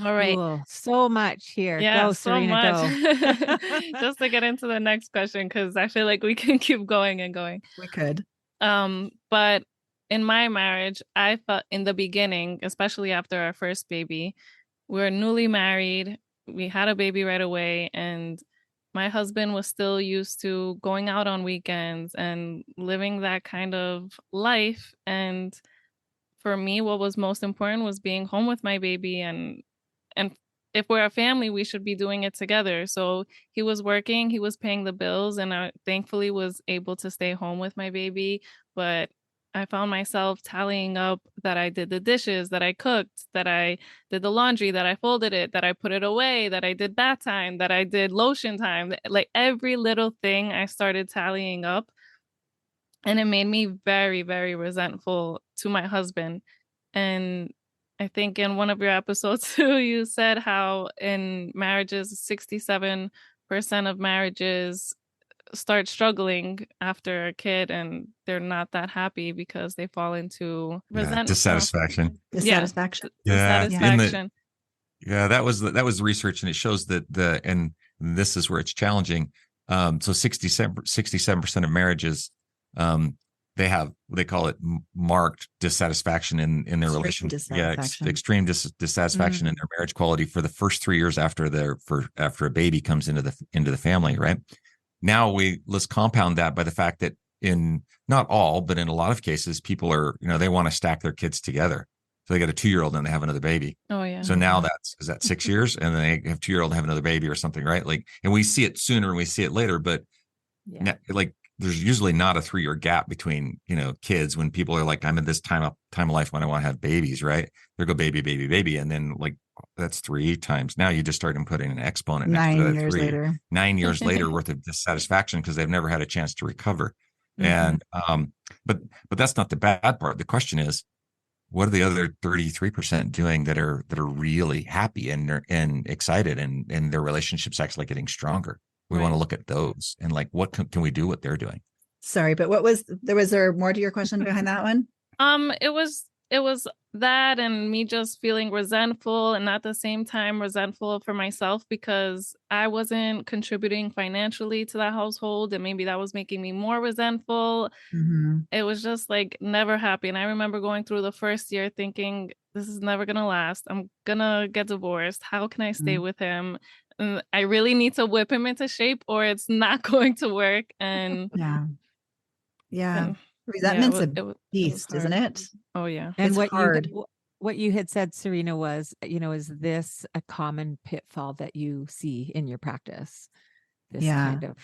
Speaker 1: All right.
Speaker 2: Cool. So much here.
Speaker 1: Yeah,
Speaker 2: go, Serena,
Speaker 1: go.
Speaker 2: go.
Speaker 1: Just to get into the next question, because I feel like we can keep going and going.
Speaker 3: We could.
Speaker 1: But in my marriage, I felt in the beginning, especially after our first baby, we were newly married. we had a baby right away, and my husband was still used to going out on weekends and living that kind of life. And for me, what was most important was being home with my baby, and if we're a family, we should be doing it together. So he was working, he was paying the bills, and I thankfully was able to stay home with my baby. But I found myself tallying up that I did the dishes, that I cooked, that I did the laundry, that I folded it, that I put it away, that I did bath time, that I did lotion time. Like every little thing I started tallying up. And it made me very, very resentful to my husband. And I think in one of your episodes too, you said how in marriages, 67% of marriages start struggling after a kid, and they're not that happy because they fall into resentment.
Speaker 4: Dissatisfaction.
Speaker 3: Dissatisfaction.
Speaker 4: Yeah.
Speaker 1: Dissatisfaction.
Speaker 4: That was the research, and it shows that and this is where it's challenging. So 67% of marriages, they call it marked dissatisfaction in their relationship. Extreme dissatisfaction in their marriage quality for the first 3 years after a baby comes into the family. Right now, let's compound that by the fact that in not all, but in a lot of cases, people are, they want to stack their kids together. So they got a 2-year-old and they have another baby.
Speaker 1: Oh yeah.
Speaker 4: So now is that 6 years, and then they have 2-year-old and have another baby or something, right? Like, and we see it sooner and we see it later, but like there's usually not a 3-year gap between, kids when people are like, I'm in this time of life when I want to have babies, right? They go baby, baby, baby. And then like, that's 3 times. Now you just start putting an exponent next
Speaker 3: 9
Speaker 4: to that
Speaker 3: years later.
Speaker 4: 9 years later worth of dissatisfaction because they've never had a chance to recover.
Speaker 3: Mm-hmm.
Speaker 4: And, but that's not the bad part. The question is, what are the other 33% doing that are really happy and excited and their relationships actually getting stronger? We want to look at those and like, what can we do what they're doing?
Speaker 3: Sorry, but was there more to your question behind that one?
Speaker 1: It was that, and me just feeling resentful, and at the same time resentful for myself because I wasn't contributing financially to that household, and maybe that was making me more resentful.
Speaker 3: Mm-hmm.
Speaker 1: It was just like never happy. And I remember going through the first year thinking, this is never gonna last. I'm gonna get divorced. How can I stay with him? And I really need to whip him into shape or it's not going to work. And
Speaker 3: resentment's a beast, isn't it?
Speaker 1: Oh yeah.
Speaker 2: And
Speaker 3: it's hard.
Speaker 2: What you had said, Serena, was, is this a common pitfall that you see in your practice? This kind of,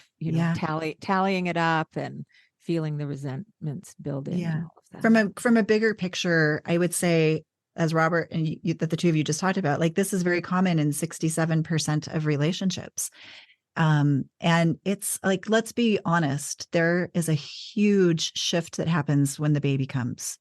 Speaker 2: tallying it up and feeling the resentments building.
Speaker 3: Yeah.
Speaker 2: And all of that.
Speaker 3: From a bigger picture, I would say, as Robert and you, that the two of you just talked about, like this is very common in 67% of relationships. And it's like, let's be honest, there is a huge shift that happens when the baby comes.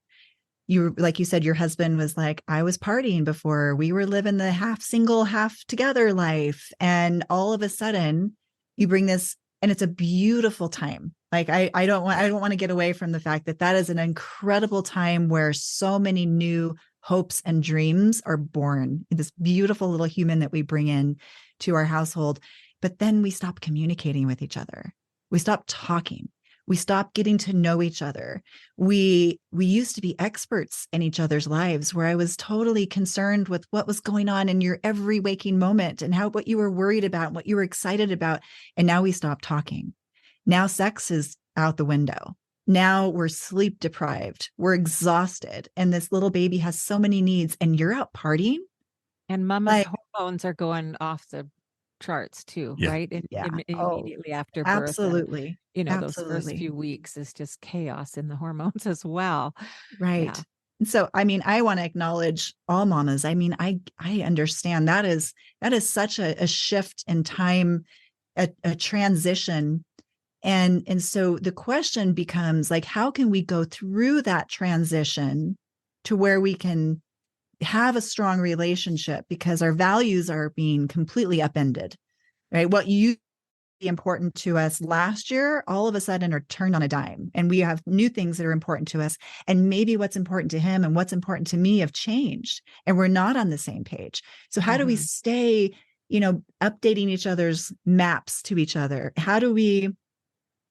Speaker 3: Like you said, your husband was like, I was partying before, we were living the half single, half together life. And all of a sudden you bring this, and it's a beautiful time. Like, I don't want to get away from the fact that is an incredible time where so many new hopes and dreams are born, this beautiful little human that we bring in to our household. But then we stop communicating with each other. We stop talking. We stop getting to know each other. We used to be experts in each other's lives, where I was totally concerned with what was going on in your every waking moment and what you were worried about, what you were excited about. And now we stop talking. Now sex is out the window. Now we're sleep deprived. We're exhausted. And this little baby has so many needs, and you're out partying.
Speaker 2: And mama's hormones are going off the charts too, right? Immediately after birth.
Speaker 3: Absolutely.
Speaker 2: Those first few weeks is just chaos in the hormones as well.
Speaker 3: Right. Yeah. And so, I mean, I want to acknowledge all mamas. I mean, I understand that is such a shift in time, a transition. And so the question becomes like, how can we go through that transition to where we can have a strong relationship, because our values are being completely upended, right? What used to be important to us last year, all of a sudden are turned on a dime, and we have new things that are important to us. And maybe what's important to him and what's important to me have changed, and we're not on the same page. So how do we stay, updating each other's maps to each other? How do we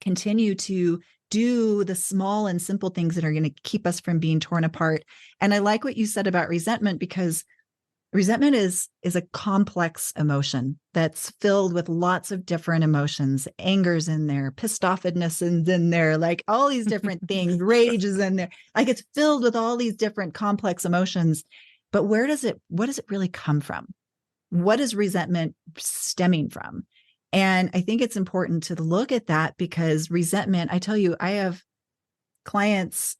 Speaker 3: continue to do the small and simple things that are going to keep us from being torn apart? And I like what you said about resentment, because Resentment is a complex emotion that's filled with lots of different emotions. Anger's in there, pissed offness is in there, like all these different things. Rage is in there. Like it's filled with all these different complex emotions. But what does it really come from? What is resentment stemming from? And I think it's important to look at that, because resentment, I tell you, I have clients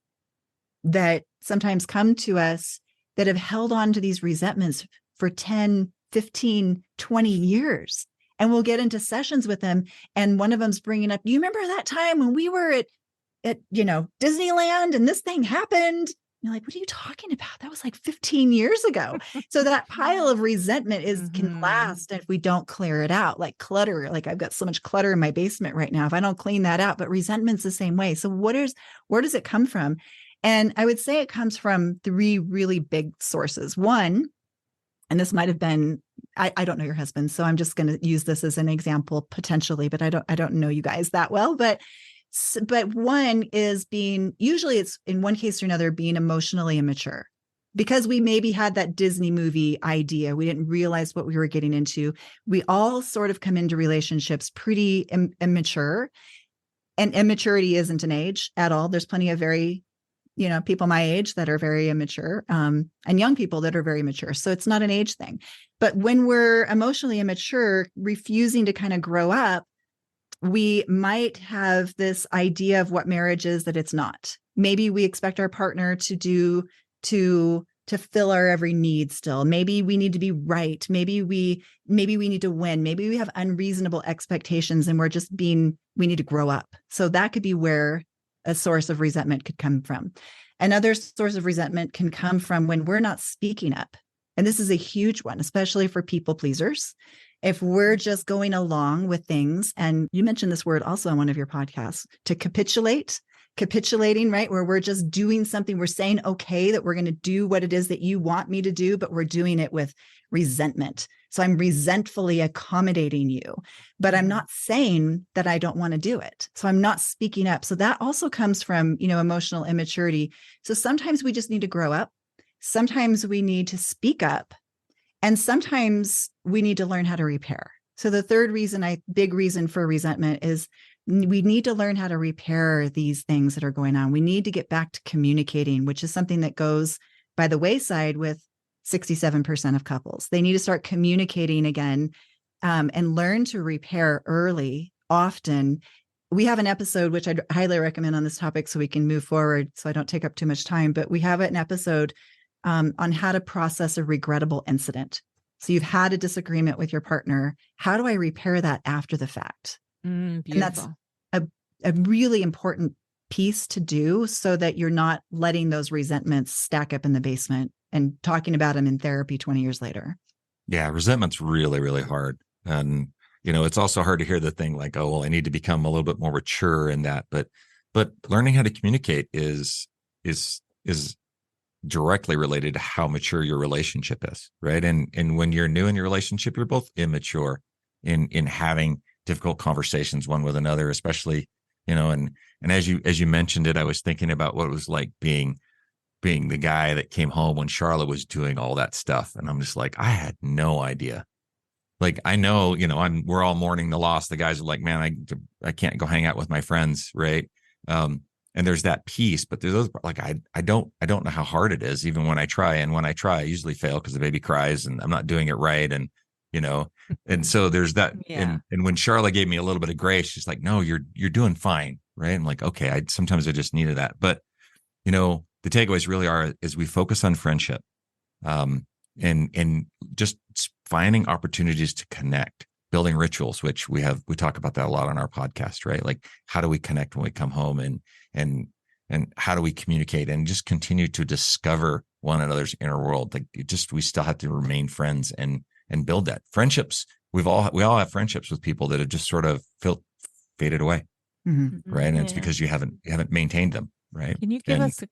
Speaker 3: that sometimes come to us that have held on to these resentments for 10, 15, 20 years. And we'll get into sessions with them. And one of them's bringing up, do you remember that time when we were at Disneyland and this thing happened? You're like, what are you talking about? That was like 15 years ago. So that pile of resentment can last if we don't clear it out, like clutter. Like I've got so much clutter in my basement right now. If I don't clean that out, but resentment's the same way. So where does it come from? And I would say it comes from 3 really big sources. One, and this might have been, I don't know your husband, so I'm just going to use this as an example potentially, but I don't know you guys that well. But one is usually it's in one case or another, being emotionally immature, because we maybe had that Disney movie idea. We didn't realize what we were getting into. We all sort of come into relationships pretty immature, and immaturity isn't an age at all. There's plenty of very people my age that are very immature, and young people that are very mature. So it's not an age thing. But when we're emotionally immature, refusing to kind of grow up, we might have this idea of what marriage is that it's not. Maybe we expect our partner to fill our every need still. Maybe we need to be right. Maybe we need to win. Maybe we have unreasonable expectations and we need to grow up. So that could be where a source of resentment could come from. Another source of resentment can come from when we're not speaking up. And this is a huge one, especially for people pleasers. If we're just going along with things, and you mentioned this word also on one of your podcasts, to capitulating, right? Where we're just doing something, we're saying, okay, that we're going to do what it is that you want me to do, but we're doing it with resentment. So I'm resentfully accommodating you, but I'm not saying that I don't want to do it. So I'm not speaking up. So that also comes from, emotional immaturity. So sometimes we just need to grow up. Sometimes we need to speak up. And sometimes we need to learn how to repair. So the third big reason for resentment is we need to learn how to repair these things that are going on. We need to get back to communicating, which is something that goes by the wayside with 67% of couples. They need to start communicating again, and learn to repair early, often. We have an episode, which I'd highly recommend on this topic so we can move forward so I don't take up too much time, but we have an episode on how to process a regrettable incident. So you've had a disagreement with your partner. How do I repair that after the fact?
Speaker 2: Beautiful.
Speaker 3: And that's a really important piece to do, so that you're not letting those resentments stack up in the basement and talking about them in therapy 20 years later.
Speaker 4: Yeah, resentment's really, really hard. And, it's also hard to hear the thing like, oh, well, I need to become a little bit more mature in that. But learning how to communicate is directly related to how mature your relationship is, right? And when you're new in your relationship, you're both immature in having difficult conversations one with another, especially, and as you mentioned it, I was thinking about what it was like being the guy that came home when Sharla was doing all that stuff. And I'm just like, I had no idea. Like, I know, we're all mourning the loss. The guys are like, man, I can't go hang out with my friends. Right. And there's that piece, but there's those, like, I don't know how hard it is, even when I try. And when I try, I usually fail because the baby cries and I'm not doing it right. And, and so there's that.
Speaker 2: Yeah.
Speaker 4: And when Sharla gave me a little bit of grace, she's like, no, you're doing fine. Right. I'm like, okay, sometimes I just needed that. But, the takeaways really is we focus on friendship, and just finding opportunities to connect, building rituals, which we talk about that a lot on our podcast, right? Like, how do we connect when we come home, and how do we communicate, and just continue to discover one another's inner world? Like, we still have to remain friends and build that friendships. We all have friendships with people that have just sort of faded away.
Speaker 3: Mm-hmm.
Speaker 4: Right. And it's because you haven't maintained them. Right.
Speaker 2: Can you give us a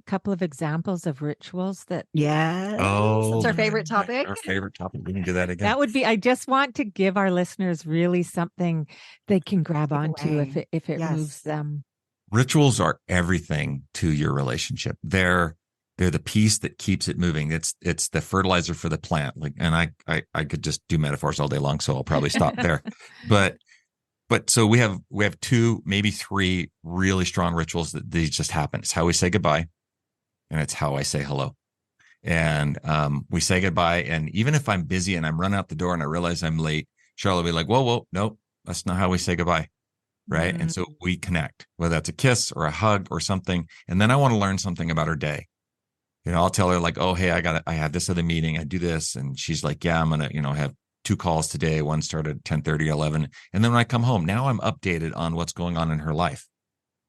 Speaker 2: couple of examples of rituals that?
Speaker 3: Yes. That's our favorite topic.
Speaker 4: Our favorite topic. We can do that again.
Speaker 2: That would be, I just want to give our listeners really something they can grab onto if it moves them.
Speaker 4: Rituals are everything to your relationship. They're They're the piece that keeps it moving. It's the fertilizer for the plant. Like, and I could just do metaphors all day long, so I'll probably stop there. But so we have two, maybe three really strong rituals that these just happen. It's how we say goodbye, and it's how I say hello. And we say goodbye. And even if I'm busy and I'm running out the door and I realize I'm late, Sharla will be like, whoa, nope, that's not how we say goodbye. Right. And so we connect, whether that's a kiss or a hug or something. And then I want to learn something about her day. I'll tell her like, oh, hey, I had this other meeting. I do this. And she's like, yeah, I'm going to, have 2 calls today. One started at 10:30, 11. And then when I come home, now I'm updated on what's going on in her life.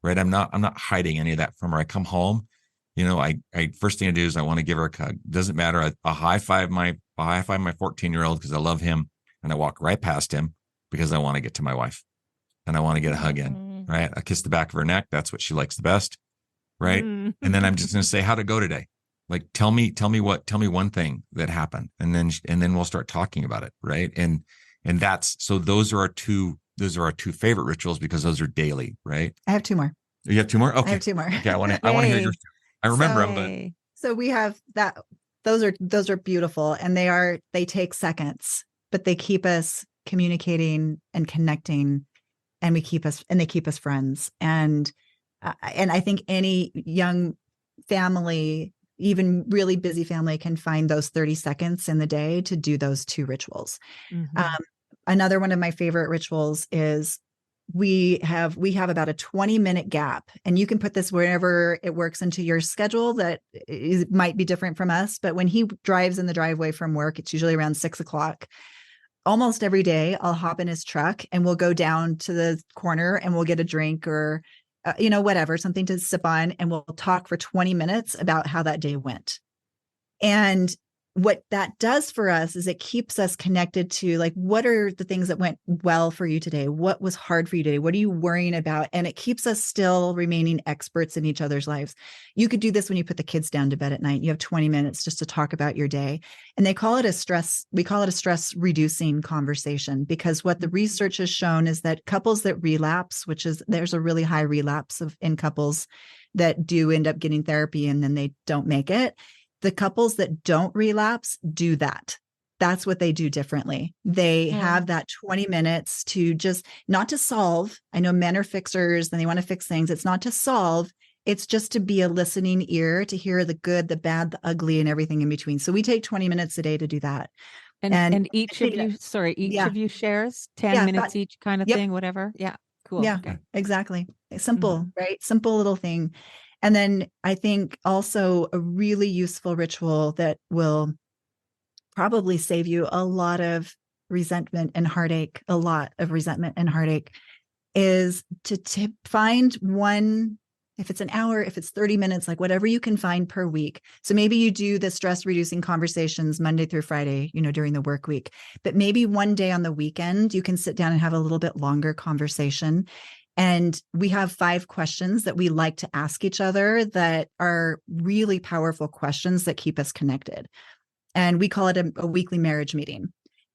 Speaker 4: Right. I'm not hiding any of that from her. I come home, I first thing I do is I want to give her a hug. Doesn't matter. I high five my 14-year-old because I love him. And I walk right past him because I want to get to my wife and I want to get a hug in. Right. I kiss the back of her neck. That's what she likes the best. Right. And then I'm just going to say, how'd it go today? Like, tell me one thing that happened. And then we'll start talking about it. Right. And those are our two favorite rituals because those are daily. Right.
Speaker 3: I have 2 more.
Speaker 4: You have 2 more? Okay.
Speaker 3: I have 2 more.
Speaker 4: Okay. I want to hear yours too. I remember them, but.
Speaker 3: So we have that. Those are beautiful, and they take seconds, but they keep us communicating and connecting, and they keep us friends. And I think any young family, even really busy family, can find those 30 seconds in the day to do those 2 rituals. Another one of my favorite rituals is we have about a 20-minute gap, and you can put this wherever it works into your schedule. That might be different from us, but when he drives in the driveway from work, it's usually around 6:00. Almost every day I'll hop in his truck and we'll go down to the corner and we'll get a drink or whatever, something to sip on, and we'll talk for 20 minutes about how that day went. And what that does for us is it keeps us connected to, like, what are the things that went well for you today? What was hard for you today? What are you worrying about? And it keeps us still remaining experts in each other's lives. You could do this when you put the kids down to bed at night. You have 20 minutes just to talk about your day. And we call it a stress reducing conversation, because what the research has shown is that couples that relapse, there's a really high relapse in couples that do end up getting therapy and then they don't make it. The couples that don't relapse do that. That's what they do differently. They have that 20 minutes to just, not to solve. I know men are fixers and they want to fix things. It's not to solve. It's just to be a listening ear, to hear the good, the bad, the ugly, and everything in between. So we take 20 minutes a day to do that.
Speaker 2: And each of you shares 10 minutes each kind of thing, whatever. Yeah. Cool.
Speaker 3: Yeah, okay. Exactly. Simple, right? Simple little thing. And then I think also a really useful ritual that will probably save you a lot of resentment and heartache, is to find one, if it's an hour, if it's 30 minutes, like whatever you can find per week. So maybe you do the stress reducing conversations Monday through Friday, during the work week, but maybe one day on the weekend, you can sit down and have a little bit longer conversation. And we have 5 questions that we like to ask each other that are really powerful questions that keep us connected. And we call it a weekly marriage meeting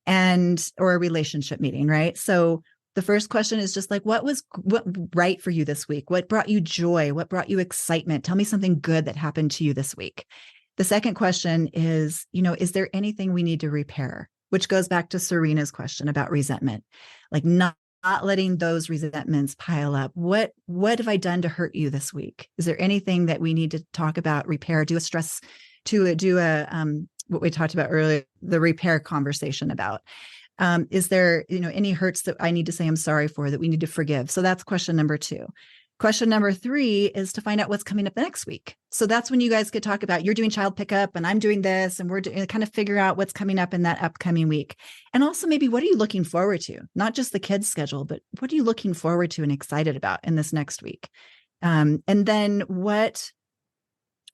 Speaker 3: or a relationship meeting, right? So the first question is just like, what right for you this week? What brought you joy? What brought you excitement? Tell me something good that happened to you this week. The second question is, is there anything we need to repair? Which goes back to Serena's question about resentment, like not letting those resentments pile up. What have I done to hurt you this week? Is there anything that we need to talk about, repair, do what we talked about earlier, the repair conversation about? Is there, any hurts that I need to say I'm sorry for, that we need to forgive? So that's question number 2. Question number 3 is to find out what's coming up next week. So that's when you guys could talk about, you're doing child pickup and I'm doing this, and we're kind of figure out what's coming up in that upcoming week. And also maybe, what are you looking forward to? Not just the kids' schedule, but what are you looking forward to and excited about in this next week? And then what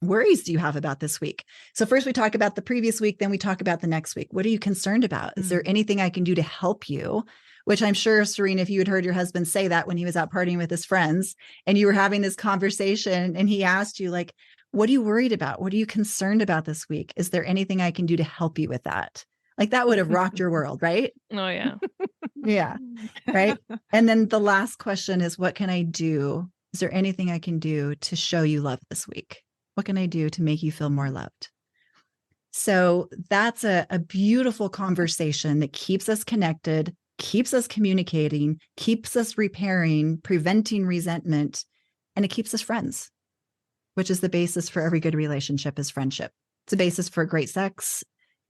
Speaker 3: worries do you have about this week? So first we talk about the previous week, then we talk about the next week. What are you concerned about? Is there anything I can do to help you? Which I'm sure, Serena, if you had heard your husband say that when he was out partying with his friends and you were having this conversation and he asked you, like, what are you worried about? What are you concerned about this week? Is there anything I can do to help you with that? Like, that would have rocked your world, right?
Speaker 1: Oh, yeah.
Speaker 3: Yeah. Right. And then the last question is, what can I do? Is there anything I can do to show you love this week? What can I do to make you feel more loved? So that's a beautiful conversation that keeps us connected, keeps us communicating, keeps us repairing, preventing resentment, and it keeps us friends, which is the basis for every good relationship is friendship. It's the basis for great sex.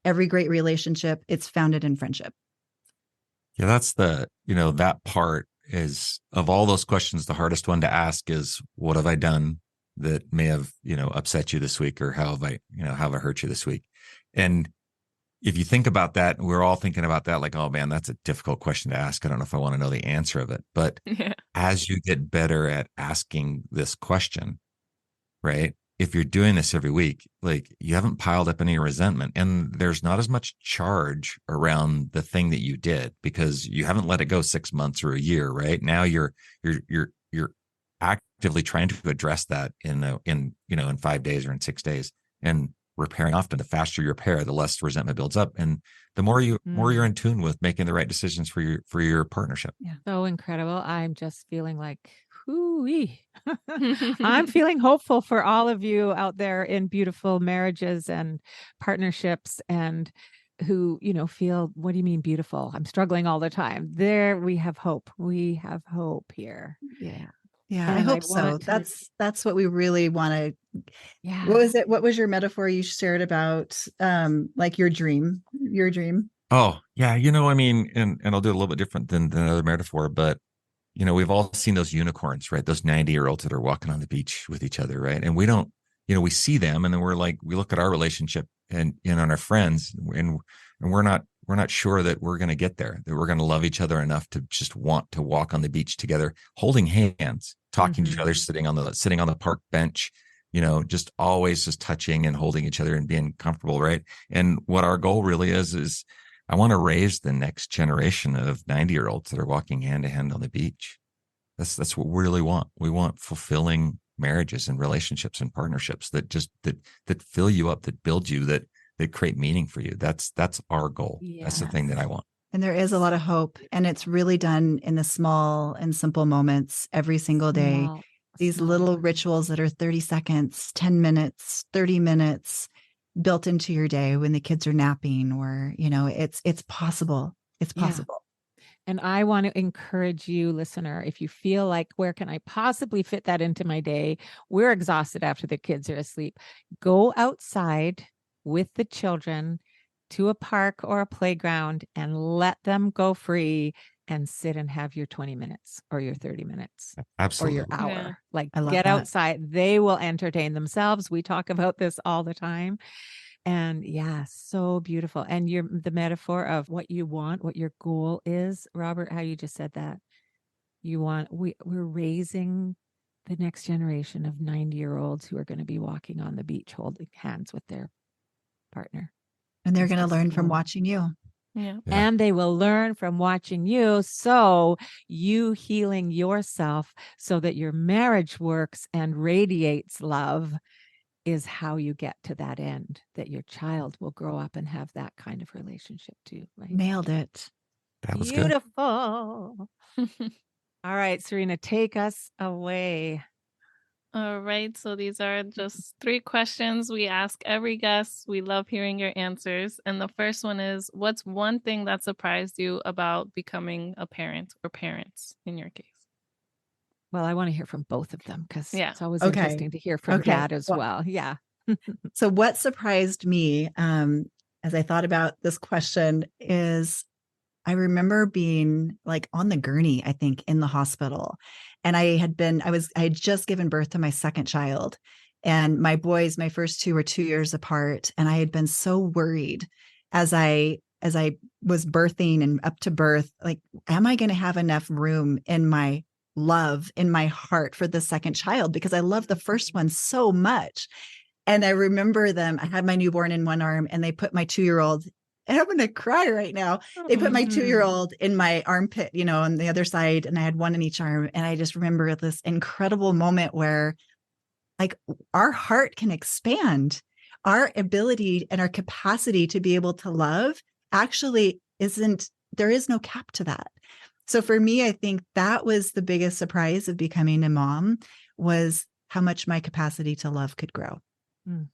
Speaker 3: Every great relationship, it's founded in friendship.
Speaker 4: Yeah, that's that part is of all those questions, the hardest one to ask is, what have I done that may have, upset you this week, or how have I hurt you this week? And if you think about that, we're all thinking about that, like, oh man, that's a difficult question to ask. I don't know if I want to know the answer of it. But
Speaker 1: Yeah.
Speaker 4: as you get better at asking this question, right? If you're doing this every week, like, you haven't piled up any resentment, and there's not as much charge around the thing that you did because you haven't let it go 6 months or a year, right? Now you're actively trying to address that in 5 days or in 6 days, and repairing. Often the faster you repair, the less resentment builds up, and the more you're in tune with making the right decisions for your partnership.
Speaker 2: Yeah. So incredible. I'm just feeling like, hoo-wee. I'm feeling hopeful for all of you out there in beautiful marriages and partnerships, and who, feel, what do you mean beautiful? I'm struggling all the time. There we have hope. We have hope here.
Speaker 3: Yeah. Yeah,
Speaker 2: And
Speaker 3: I
Speaker 2: I
Speaker 3: hope so.
Speaker 2: want to-
Speaker 3: That's what we really want to.
Speaker 2: Yeah.
Speaker 3: What was it? What was your metaphor you shared about like your dream? Your dream.
Speaker 4: Oh, yeah. I mean, and I'll do it a little bit different than another metaphor, but we've all seen those unicorns, right? Those 90-year-olds that are walking on the beach with each other, right? And we don't, we see them, and then we're like, we look at our relationship and on our friends, and we're not sure that we're going to get there, that we're going to love each other enough to just want to walk on the beach together, holding hands, talking to each other, sitting on the park bench, just always just touching and holding each other and being comfortable, right? And what our goal really is I want to raise the next generation of 90-year-olds that are walking hand to hand on the beach. That's what we really want. We want fulfilling marriages and relationships and partnerships that fill you up, that build you, that create meaning for you. That's our goal.
Speaker 2: Yes.
Speaker 4: That's the thing that I want.
Speaker 3: And there is a lot of hope, and it's really done in the small and simple moments every single day. These little rituals that are 30 seconds, 10 minutes, 30 minutes built into your day when the kids are napping, or, it's possible. It's possible.
Speaker 2: Yeah. And I want to encourage you, listener, if you feel like, where can I possibly fit that into my day? We're exhausted after the kids are asleep. Go outside with the children to a park or a playground and let them go free and sit and have your 20 minutes or your 30 minutes.
Speaker 4: Absolutely.
Speaker 2: Or your hour.
Speaker 1: Yeah.
Speaker 2: Like,
Speaker 3: I love
Speaker 2: get
Speaker 3: that.
Speaker 2: outside. They will entertain themselves. We talk about this all the time. And yeah, so beautiful. And the metaphor of what you want, what your goal is, Robert, how you just said that. We're raising the next generation of 90-year-olds who are going to be walking on the beach holding hands with their partner.
Speaker 3: And they're going to learn from watching you.
Speaker 1: Yeah.
Speaker 2: And they will learn from watching you. So you healing yourself so that your marriage works and radiates love is how you get to that end, that your child will grow up and have that kind of relationship too. Right?
Speaker 3: Nailed it.
Speaker 4: That was
Speaker 2: Beautiful. All right, Serena, take us away.
Speaker 1: All right. So these are just 3 questions we ask every guest. We love hearing your answers. And the first one is, what's one thing that surprised you about becoming a parent, or parents in your case?
Speaker 2: Well, I want to hear from both of them, because it's always
Speaker 3: Okay.
Speaker 2: interesting to hear from Dad as
Speaker 3: Well-
Speaker 2: well. Yeah.
Speaker 3: So what surprised me as I thought about this question is, I remember being like on the gurney, I think, in the hospital. And I had just given birth to my second child, and my first 2 were 2 years apart. And I had been so worried as I was birthing and up to birth, like, am I going to have enough room in my love, in my heart for the second child? Because I love the first one so much. And I remember I had my newborn in one arm, and they put my 2-year-old, and I'm going to cry right now. They put my 2-year-old in my armpit, on the other side, and I had one in each arm. And I just remember this incredible moment where, like, our heart can expand. Our ability and our capacity to be able to love actually there is no cap to that. So for me, I think that was the biggest surprise of becoming a mom, was how much my capacity to love could grow.
Speaker 2: Mhm.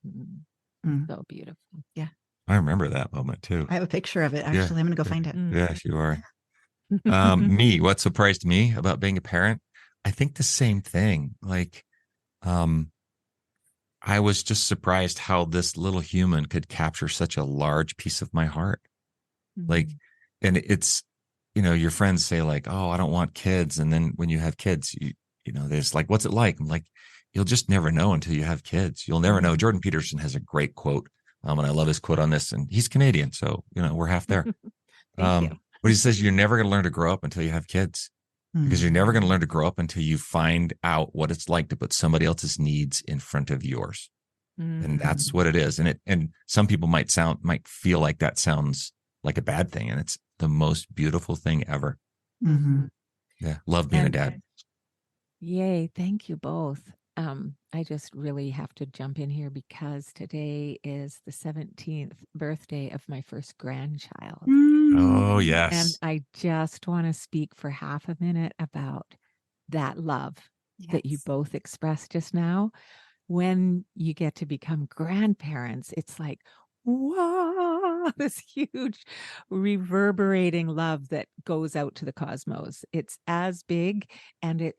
Speaker 3: Mm.
Speaker 2: So beautiful.
Speaker 4: I remember that moment too.
Speaker 3: I have a picture of it.
Speaker 4: Yeah.
Speaker 3: Actually, I'm going to go find it.
Speaker 4: Yes, you are. Me, what surprised me about being a parent? I think the same thing. Like, I was just surprised how this little human could capture such a large piece of my heart. Like, and it's, your friends say like, oh, I don't want kids. And then when you have kids, there's like, what's it like? I'm like, you'll just never know until you have kids. You'll never know. Jordan Peterson has a great quote. And I love his quote on this, and he's Canadian. So, we're half there.
Speaker 2: Thank you.
Speaker 4: But he says, you're never going to learn to grow up until you have kids, because you're never going to learn to grow up until you find out what it's like to put somebody else's needs in front of yours. And that's what it is. And some people might feel like that sounds like a bad thing. And it's the most beautiful thing ever.
Speaker 3: Mm-hmm.
Speaker 4: Yeah. Love being a dad.
Speaker 2: Yay. Thank you both. I just really have to jump in here because today is the 17th birthday of my first grandchild.
Speaker 4: Oh,
Speaker 2: And
Speaker 4: yes.
Speaker 2: I just want to speak for half a minute about that love that you both expressed just now. When you get to become grandparents, it's like, wow, this huge reverberating love that goes out to the cosmos. It's as big, and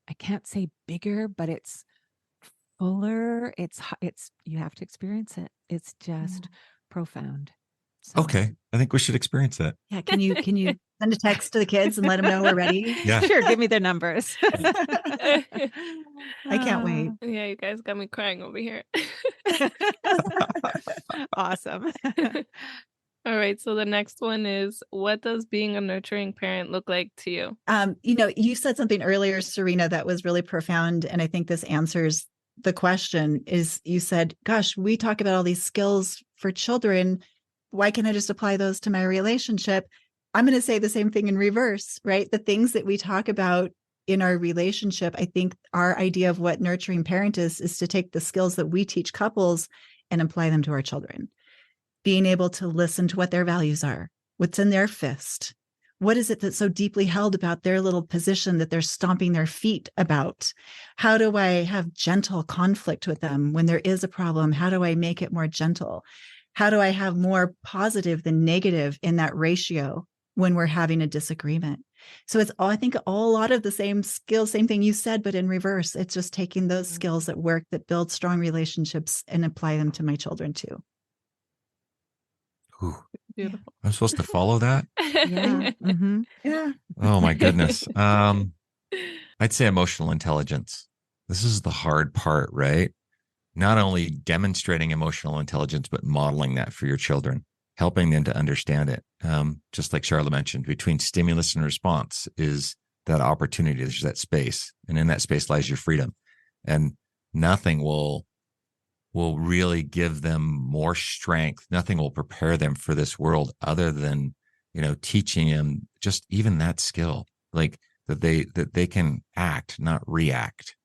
Speaker 2: I can't say bigger, but it's fuller. It's you have to experience it. It's just profound. So,
Speaker 4: Okay. I think we should experience that.
Speaker 3: Yeah. Can you send a text to the kids and let them know we're ready?
Speaker 4: Yeah.
Speaker 2: Sure. Give me their numbers.
Speaker 3: I can't wait.
Speaker 1: Yeah, you guys got me crying over here.
Speaker 2: Awesome.
Speaker 1: All right. So the next one is, what does being a nurturing parent look like to you?
Speaker 3: You said something earlier, Serena, that was really profound. And I think this answers the question. Is you said, gosh, we talk about all these skills for children. Why can't I just apply those to my relationship? I'm going to say the same thing in reverse, right? The things that we talk about in our relationship, I think our idea of what nurturing parent is to take the skills that we teach couples and apply them to our children. Being able to listen to what their values are, what's in their fist. What is it that's so deeply held about their little position that they're stomping their feet about? How do I have gentle conflict with them when there is a problem? How do I make it more gentle? How do I have more positive than negative in that ratio when we're having a disagreement? So it's all, I think, a lot of the same skills, same thing you said, but in reverse. It's just taking those skills that work, that build strong relationships, and apply them to my children too.
Speaker 4: Ooh.
Speaker 1: Beautiful.
Speaker 4: I'm supposed to follow that?
Speaker 2: Yeah.
Speaker 3: Yeah.
Speaker 4: Oh my goodness. I'd say emotional intelligence. This is the hard part, right? Not only demonstrating emotional intelligence, but modeling that for your children, helping them to understand it. Just like Sharla mentioned, between stimulus and response is that opportunity. There's that space. And in that space lies your freedom. And nothing will really give them more strength. Nothing will prepare them for this world other than, teaching them just even that skill, like that they can act, not react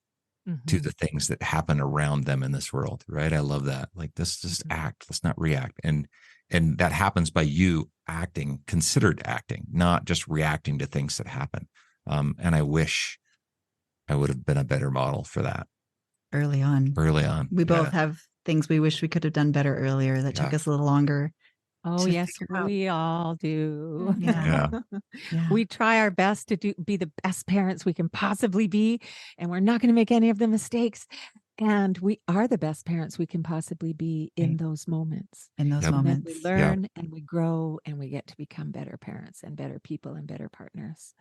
Speaker 4: to the things that happen around them in this world. Right. I love that. Like, let's just act. Let's not react. And that happens by you acting, considered acting, not just reacting to things that happen. And I wish I would have been a better model for that.
Speaker 3: Early on. We both have things we wish we could have done better earlier that took us a little longer.
Speaker 2: Oh, yes, we all do.
Speaker 3: Yeah.
Speaker 2: We try our best to be the best parents we can possibly be, and we're not going to make any of the mistakes. And we are the best parents we can possibly be in those moments.
Speaker 3: In those moments.
Speaker 2: We learn and we grow, and we get to become better parents and better people and better partners.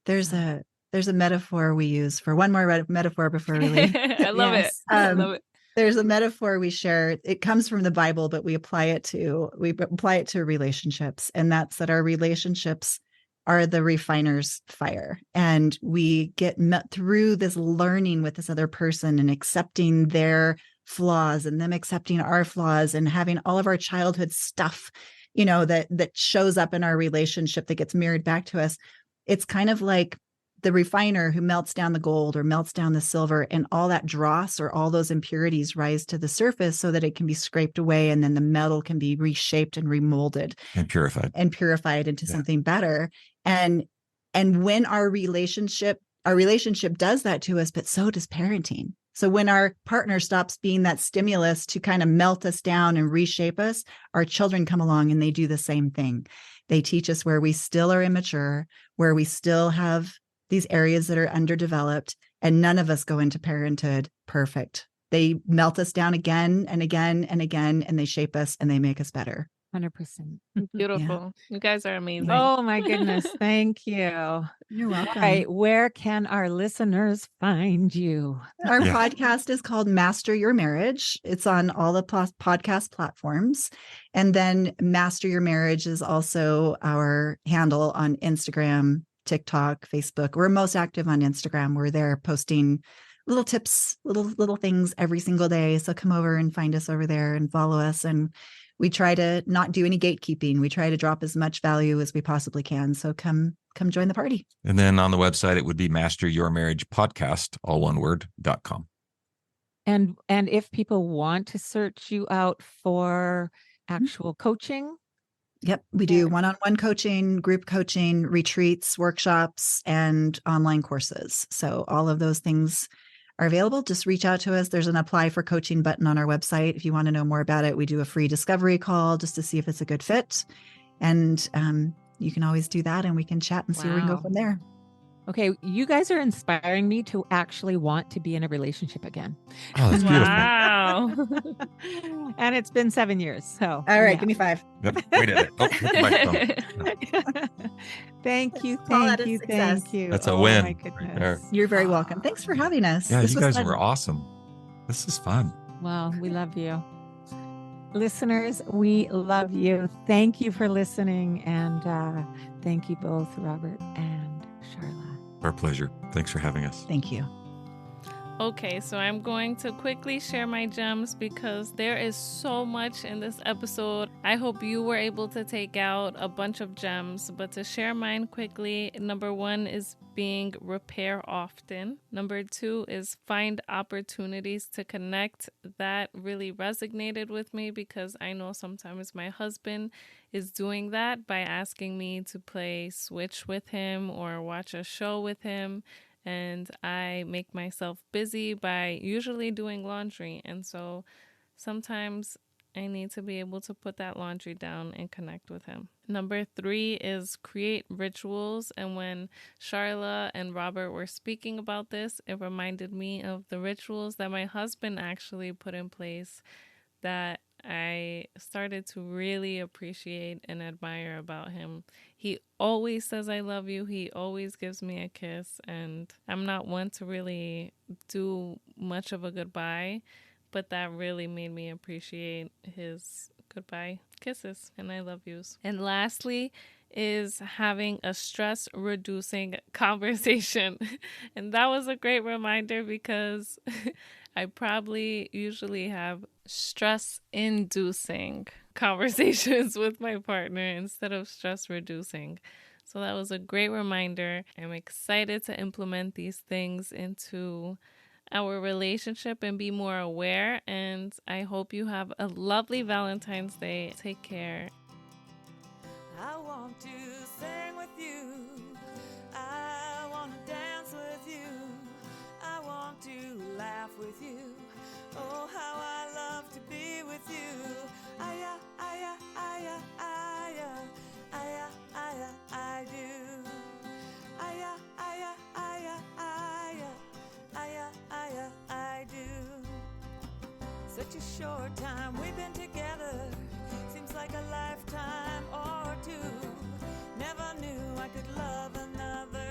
Speaker 3: There's a metaphor we use for one more metaphor before we leave.
Speaker 1: I love it. I love it.
Speaker 3: There's a metaphor we share. It comes from the Bible, but we apply it to relationships. And that's that our relationships are the refiner's fire. And we get met through this learning with this other person and accepting their flaws and them accepting our flaws and having all of our childhood stuff, that shows up in our relationship that gets mirrored back to us. It's kind of like the refiner who melts down the gold or melts down the silver, and all that dross or all those impurities rise to the surface so that it can be scraped away, and then the metal can be reshaped and remolded
Speaker 4: and purified
Speaker 3: into something better. And when our relationship does that to us, but so does parenting. So when our partner stops being that stimulus to kind of melt us down and reshape us, our children come along and they do the same thing. They teach us where we still are immature, where we still have these areas that are underdeveloped, and none of us go into parenthood perfect. They melt us down again and again and again, and they shape us and they make us better.
Speaker 2: 100%.
Speaker 1: Beautiful. You guys are amazing.
Speaker 2: Oh my goodness. Thank you.
Speaker 3: You're
Speaker 2: All
Speaker 3: welcome.
Speaker 2: right. Where can our listeners find you?
Speaker 3: Our
Speaker 4: Yeah.
Speaker 3: podcast is called Master Your Marriage. It's on all the podcast platforms. And then Master Your Marriage is also our handle on Instagram, TikTok, Facebook. We're most active on Instagram. We're there posting little tips, little things every single day. So come over and find us over there and follow us. And we try to not do any gatekeeping. We try to drop as much value as we possibly can. So come join the party.
Speaker 4: And then on the website, it would be Master Your Marriage Podcast, all one word.com.
Speaker 2: And if people want to search you out for actual coaching.
Speaker 3: Yep. We do one-on-one coaching, group coaching, retreats, workshops, and online courses. So all of those things are available. Just reach out to us. There's an apply for coaching button on our website. If you want to know more about it, we do a free discovery call just to see if it's a good fit. And you can always do that and we can chat and see where we can go
Speaker 2: Wow.
Speaker 3: from there.
Speaker 2: Okay, you guys are inspiring me to actually want to be in a relationship again.
Speaker 4: Oh, that's beautiful.
Speaker 1: Wow.
Speaker 2: And it's been 7 years. So
Speaker 3: All right.
Speaker 2: yeah.
Speaker 3: Give me 5.
Speaker 4: Yep. Wait a minute. Oh, hit the microphone.
Speaker 2: Thank you.
Speaker 3: Call that
Speaker 2: Thank
Speaker 3: a
Speaker 2: you.
Speaker 3: success.
Speaker 2: Thank you.
Speaker 4: That's a
Speaker 2: Oh,
Speaker 4: win
Speaker 2: my
Speaker 4: right
Speaker 2: goodness.
Speaker 4: there.
Speaker 3: You're very welcome. Thanks for having us.
Speaker 4: Yeah,
Speaker 3: This
Speaker 4: you
Speaker 3: was
Speaker 4: guys
Speaker 3: fun.
Speaker 4: were awesome. This is fun.
Speaker 2: Well, we love you. Listeners, we love you. Thank you for listening. And thank you both, Robert and Sharla.
Speaker 4: Our pleasure. Thanks for having us.
Speaker 3: Thank you.
Speaker 1: Okay, so I'm going to quickly share my gems because there is so much in this episode. I hope you were able to take out a bunch of gems, but to share mine quickly, number 1 is being repair often. Number 2 is find opportunities to connect. That really resonated with me because I know sometimes my husband is doing that by asking me to play Switch with him or watch a show with him. And I make myself busy by usually doing laundry. And so sometimes I need to be able to put that laundry down and connect with him. Number 3 is create rituals. And when Sharla and Robert were speaking about this, it reminded me of the rituals that my husband actually put in place that I started to really appreciate and admire about him. He always says, I love you. He always gives me a kiss. And I'm not one to really do much of a goodbye, but that really made me appreciate his goodbye kisses and I love yous. And lastly is having a stress reducing conversation. And that was a great reminder because I probably usually have stress-inducing conversations with my partner instead of stress-reducing. So that was a great reminder. I'm excited to implement these things into our relationship and be more aware. And I hope you have a lovely Valentine's Day. Take care.
Speaker 5: I want to sing with you. I want to dance with you. I want to laugh with you. Oh, how I love to be with you. I do. I do. Such a short time we've been together. Seems like a lifetime or two. Never knew I could love another